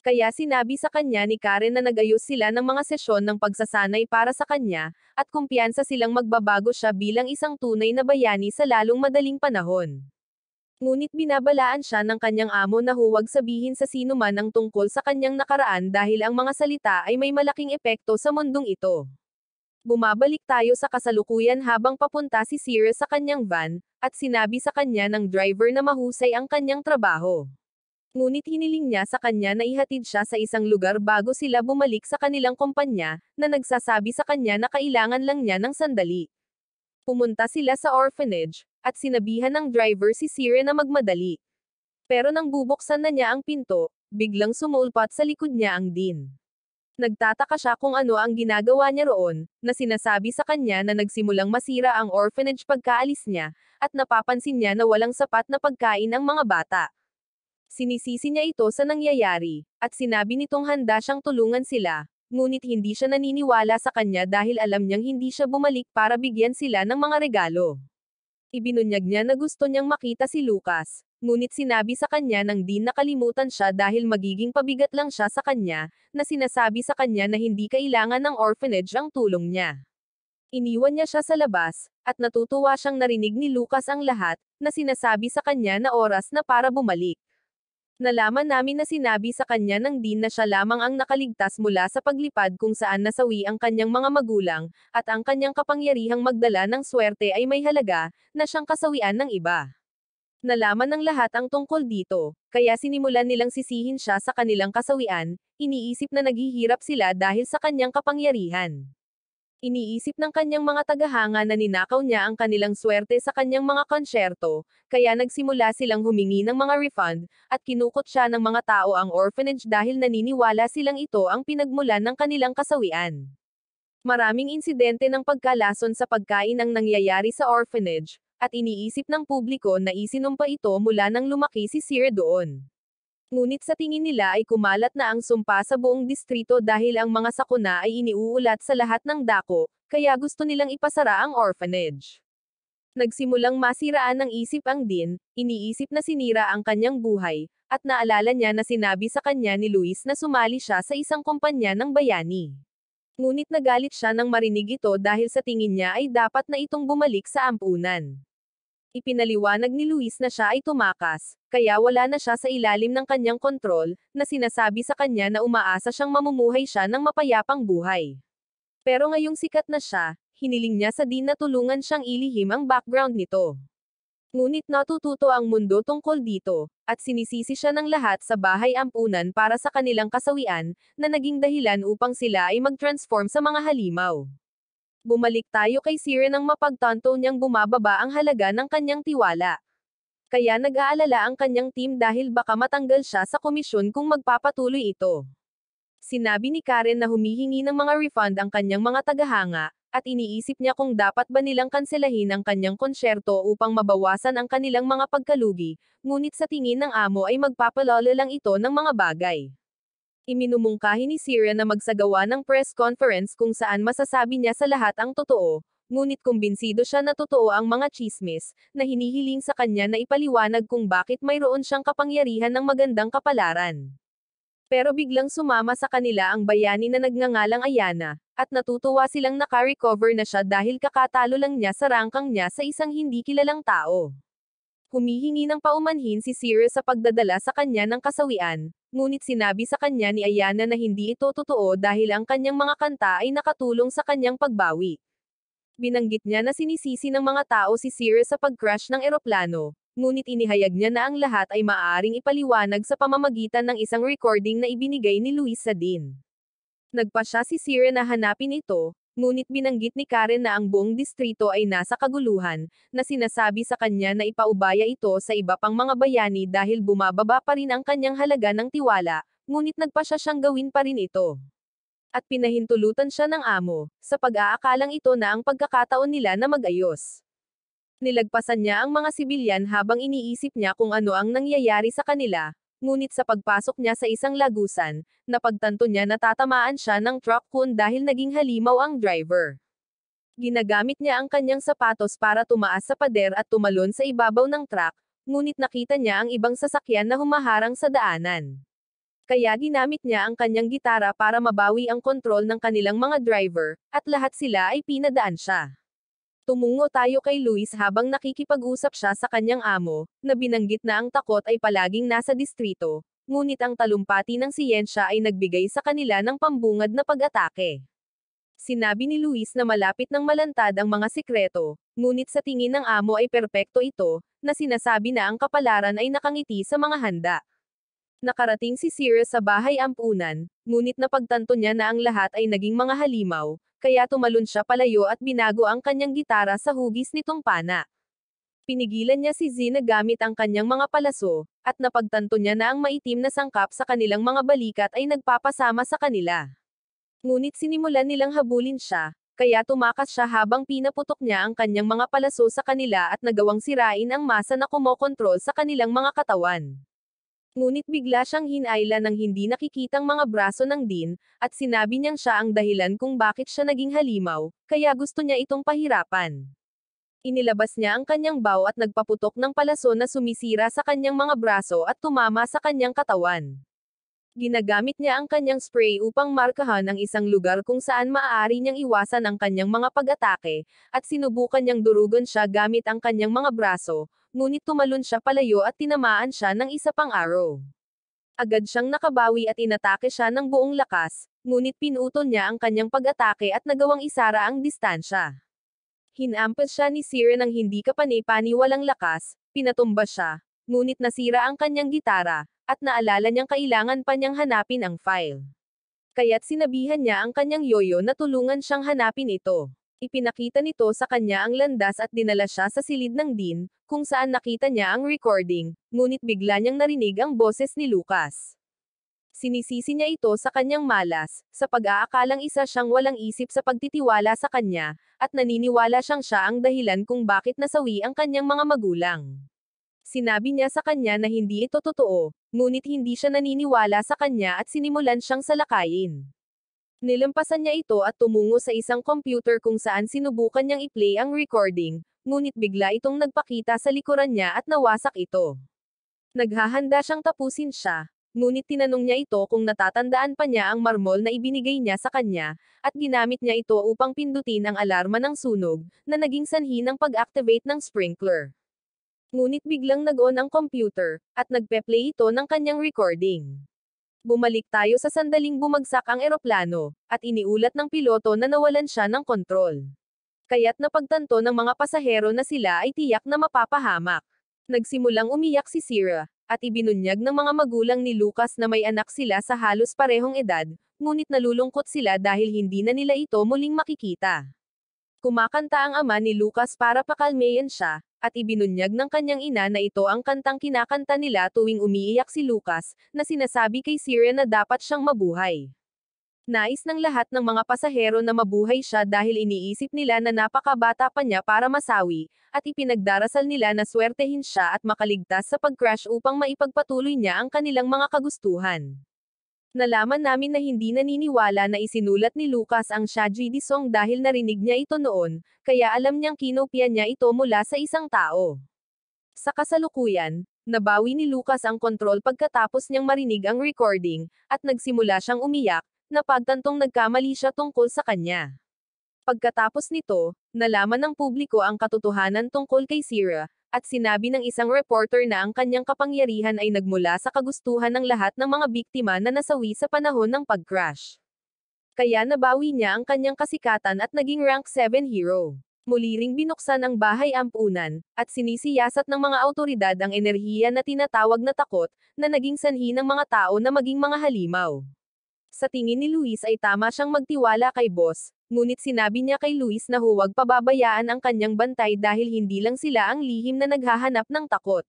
Speaker 1: Kaya sinabi sa kanya ni Karen na nagayos sila ng mga sesyon ng pagsasanay para sa kanya, at kumpiyansa silang magbabago siya bilang isang tunay na bayani sa lalong madaling panahon. Ngunit binabalaan siya ng kanyang amo na huwag sabihin sa sino man ang tungkol sa kanyang nakaraan dahil ang mga salita ay may malaking epekto sa mundong ito. Bumabalik tayo sa kasalukuyan habang papunta si Sierra sa kanyang van, at sinabi sa kanya ng driver na mahusay ang kanyang trabaho. Ngunit hiniling niya sa kanya na ihatid siya sa isang lugar bago sila bumalik sa kanilang kumpanya, na nagsasabi sa kanya na kailangan lang niya ng sandali. Pumunta sila sa orphanage, at sinabihan ng driver si Sierra na magmadali. Pero nang bubuksan na niya ang pinto, biglang sumulpat sa likod niya ang Dean. Nagtataka siya kung ano ang ginagawa niya roon, na sinasabi sa kanya na nagsimulang masira ang orphanage pagkaalis niya, at napapansin niya na walang sapat na pagkain ang mga bata. Sinisisi niya ito sa nangyayari, at sinabi nitong handa siyang tulungan sila, ngunit hindi siya naniniwala sa kanya dahil alam niyang hindi siya bumalik para bigyan sila ng mga regalo. Ibinunyag niya na gusto niyang makita si Lucas, ngunit sinabi sa kanya ng Dean na kalimutan siya dahil magiging pabigat lang siya sa kanya, na sinasabi sa kanya na hindi kailangan ng orphanage ang tulong niya. Iniwan niya siya sa labas, at natutuwa siyang narinig ni Lucas ang lahat, na sinasabi sa kanya na oras na para bumalik. Nalaman namin na sinabi sa kanya ng Dean na siya lamang ang nakaligtas mula sa paglipad kung saan nasawi ang kanyang mga magulang, at ang kanyang kapangyarihang magdala ng swerte ay may halaga, na siyang kasawian ng iba. Nalaman ng lahat ang tungkol dito, kaya sinimulan nilang sisihin siya sa kanilang kasawian, iniisip na naghihirap sila dahil sa kanyang kapangyarihan. Iniisip ng kanyang mga tagahanga na ninakaw niya ang kanilang swerte sa kanyang mga konsyerto, kaya nagsimula silang humingi ng mga refund, at kinukot siya ng mga tao ang orphanage dahil naniniwala silang ito ang pinagmulan ng kanilang kasawian. Maraming insidente ng pagkalason sa pagkain ang nangyayari sa orphanage, at iniisip ng publiko na isinumpa ito mula nang lumaki si Sierra doon. Ngunit sa tingin nila ay kumalat na ang sumpa sa buong distrito dahil ang mga sakuna ay iniuulat sa lahat ng dako, kaya gusto nilang ipasara ang orphanage. Nagsimulang masiraan ng isip ang Dean, iniisip na sinira ang kanyang buhay, at naalala niya na sinabi sa kanya ni Luis na sumali siya sa isang kumpanya ng bayani. Ngunit nagalit siya nang marinig ito dahil sa tingin niya ay dapat na itong bumalik sa ampunan. Ipinaliwanag ni Luis na siya ay tumakas, kaya wala na siya sa ilalim ng kanyang kontrol, na sinasabi sa kanya na umaasa siyang mamumuhay siya ng mapayapang buhay. Pero ngayong sikat na siya, hiniling niya sa Dean na tulungan siyang ilihim ang background nito. Ngunit natututo ang mundo tungkol dito, at sinisisi siya ng lahat sa bahay ampunan para sa kanilang kasawian, na naging dahilan upang sila ay mag-transform sa mga halimaw. Bumalik tayo kay Sierra nang mapagtanto niyang bumababa ang halaga ng kanyang tiwala. Kaya nag-aalala ang kanyang team dahil baka matanggal siya sa komisyon kung magpapatuloy ito. Sinabi ni Karen na humihingi ng mga refund ang kanyang mga tagahanga, at iniisip niya kung dapat ba nilang kanselahin ang kanyang konsyerto upang mabawasan ang kanilang mga pagkalugi, ngunit sa tingin ng amo ay magpapalala lang ito ng mga bagay. Iminumungkahi ni Sierra na magsagawa ng press conference kung saan masasabi niya sa lahat ang totoo, ngunit kumbinsido siya na totoo ang mga tsismis, na hinihiling sa kanya na ipaliwanag kung bakit mayroon siyang kapangyarihan ng magandang kapalaran. Pero biglang sumama sa kanila ang bayani na nagngangalang Ayana, At natutuwa silang naka-recover na siya dahil kakatalo lang niya sa rangkang niya sa isang hindi kilalang tao. Humihingi ng paumanhin si Sirius sa pagdadala sa kanya ng kasawian, ngunit sinabi sa kanya ni Ayana na hindi ito totoo dahil ang kanyang mga kanta ay nakatulong sa kanyang pagbawi. Binanggit niya na sinisisi ng mga tao si Sirius sa pag-crash ng eroplano, ngunit inihayag niya na ang lahat ay maaaring ipaliwanag sa pamamagitan ng isang recording na ibinigay ni Luis sa Dean. Nagpa siya si Sirius na hanapin ito, ngunit binanggit ni Karen na ang buong distrito ay nasa kaguluhan, na sinasabi sa kanya na ipaubaya ito sa iba pang mga bayani dahil bumababa pa rin ang kanyang halaga ng tiwala, ngunit nagpa siya siyang gawin pa rin ito. At pinahintulutan siya ng amo, sa pag-aakalang ito na ang pagkakataon nila na mag-ayos. Nilagpasan niya ang mga sibilyan habang iniisip niya kung ano ang nangyayari sa kanila, ngunit sa pagpasok niya sa isang lagusan, napagtanto niya na tatamaan siya ng truck dahil naging halimaw ang driver. Ginagamit niya ang kanyang sapatos para tumaas sa pader at tumalon sa ibabaw ng truck, ngunit nakita niya ang ibang sasakyan na humaharang sa daanan. Kaya ginamit niya ang kanyang gitara para mabawi ang kontrol ng kanilang mga driver, at lahat sila ay pinadaan siya. Tumungo tayo kay Luis habang nakikipag-usap siya sa kanyang amo, na binanggit na ang takot ay palaging nasa distrito, ngunit ang talumpati ng siyensya ay nagbigay sa kanila ng pambungad na pag-atake. Sinabi ni Luis na malapit ng malantad ang mga sikreto, ngunit sa tingin ng amo ay perpekto ito, na sinasabi na ang kapalaran ay nakangiti sa mga handa. Nakarating si Sirius sa bahay ampunan, ngunit napagtanto niya na ang lahat ay naging mga halimaw, kaya tumalon siya palayo at binago ang kanyang gitara sa hugis nitong pana. Pinigilan niya si Zina gamit ang kanyang mga palaso, at napagtanto niya na ang maitim na sangkap sa kanilang mga balikat ay nagpapasama sa kanila. Ngunit sinimulan nilang habulin siya, kaya tumakas siya habang pinaputok niya ang kanyang mga palaso sa kanila at nagawang sirain ang masa na kumokontrol sa kanilang mga katawan. Ngunit bigla siyang hinayla ng hindi nakikitang mga braso ng Dean, at sinabi niyang siya ang dahilan kung bakit siya naging halimaw, kaya gusto niya itong pahirapan. Inilabas niya ang kanyang bow at nagpaputok ng palaso na sumisira sa kanyang mga braso at tumama sa kanyang katawan. Ginagamit niya ang kanyang spray upang markahan ang isang lugar kung saan maaari niyang iwasan ang kanyang mga pag-atake, at sinubukan niyang durugan siya gamit ang kanyang mga braso, ngunit tumalon siya palayo at tinamaan siya ng isa pang arrow. Agad siyang nakabawi at inatake siya ng buong lakas, ngunit pinutol niya ang kanyang pag-atake at nagawang isara ang distansya. Hinampas siya ni Sir ng hindi kapani-paniwalang lakas, pinatumba siya, ngunit nasira ang kanyang gitara, at naalala niyang kailangan pa niyang hanapin ang file. Kaya't sinabihan niya ang kanyang yoyo na tulungan siyang hanapin ito. Ipinakita nito sa kanya ang landas at dinala siya sa silid ng Dean, kung saan nakita niya ang recording, ngunit bigla niyang narinig ang boses ni Lucas. Sinisisi niya ito sa kanyang malas, sa pag-aakalang isa siyang walang isip sa pagtitiwala sa kanya, at naniniwala siyang siya ang dahilan kung bakit nasawi ang kanyang mga magulang. Sinabi niya sa kanya na hindi ito totoo, ngunit hindi siya naniniwala sa kanya at sinimulan siyang salakayin. Nilampasan niya ito at tumungo sa isang computer kung saan sinubukan niyang i-play ang recording, ngunit bigla itong nagpakita sa likuran niya at nawasak ito. Naghahanda siyang tapusin siya, ngunit tinanong niya ito kung natatandaan pa niya ang marmol na ibinigay niya sa kanya, at ginamit niya ito upang pindutin ang alarma ng sunog, na naging sanhi ng pag-activate ng sprinkler. Ngunit biglang nag-on ang computer, at nagpe-play ito ng kanyang recording. Bumalik tayo sa sandaling bumagsak ang eroplano, at iniulat ng piloto na nawalan siya ng kontrol. Kaya't napagtanto ng mga pasahero na sila ay tiyak na mapapahamak. Nagsimulang umiyak si Sierra, at ibinunyag ng mga magulang ni Lucas na may anak sila sa halos parehong edad, ngunit nalulungkot sila dahil hindi na nila ito muling makikita. Kumakanta ang ama ni Lucas para pakalmayan siya, at ibinunyag ng kanyang ina na ito ang kantang kinakanta nila tuwing umiiyak si Lucas, na sinasabi kay Sierra na dapat siyang mabuhay. Nais ng lahat ng mga pasahero na mabuhay siya dahil iniisip nila na napakabata pa niya para masawi, at ipinagdarasal nila na swertehin siya at makaligtas sa pag-crash upang maipagpatuloy niya ang kanilang mga kagustuhan. Nalaman namin na hindi naniniwala na isinulat ni Lucas ang tragedy song dahil narinig niya ito noon, kaya alam niyang kinopya niya ito mula sa isang tao. Sa kasalukuyan, nabawi ni Lucas ang kontrol pagkatapos niyang marinig ang recording, at nagsimula siyang umiyak, napagtantong nagkamali siya tungkol sa kanya. Pagkatapos nito, nalaman ng publiko ang katotohanan tungkol kay Sierra, at sinabi ng isang reporter na ang kanyang kapangyarihan ay nagmula sa kagustuhan ng lahat ng mga biktima na nasawi sa panahon ng pag-crash. Kaya nabawi niya ang kanyang kasikatan at naging rank 7 hero. Muli ring binuksan ang bahay ampunan, at sinisiyasat ng mga awtoridad ang enerhiya na tinatawag na takot, na naging sanhi ng mga tao na maging mga halimaw. Sa tingin ni Luis ay tama siyang magtiwala kay boss, ngunit sinabi niya kay Luis na huwag pababayaan ang kanyang bantay dahil hindi lang sila ang lihim na naghahanap ng takot.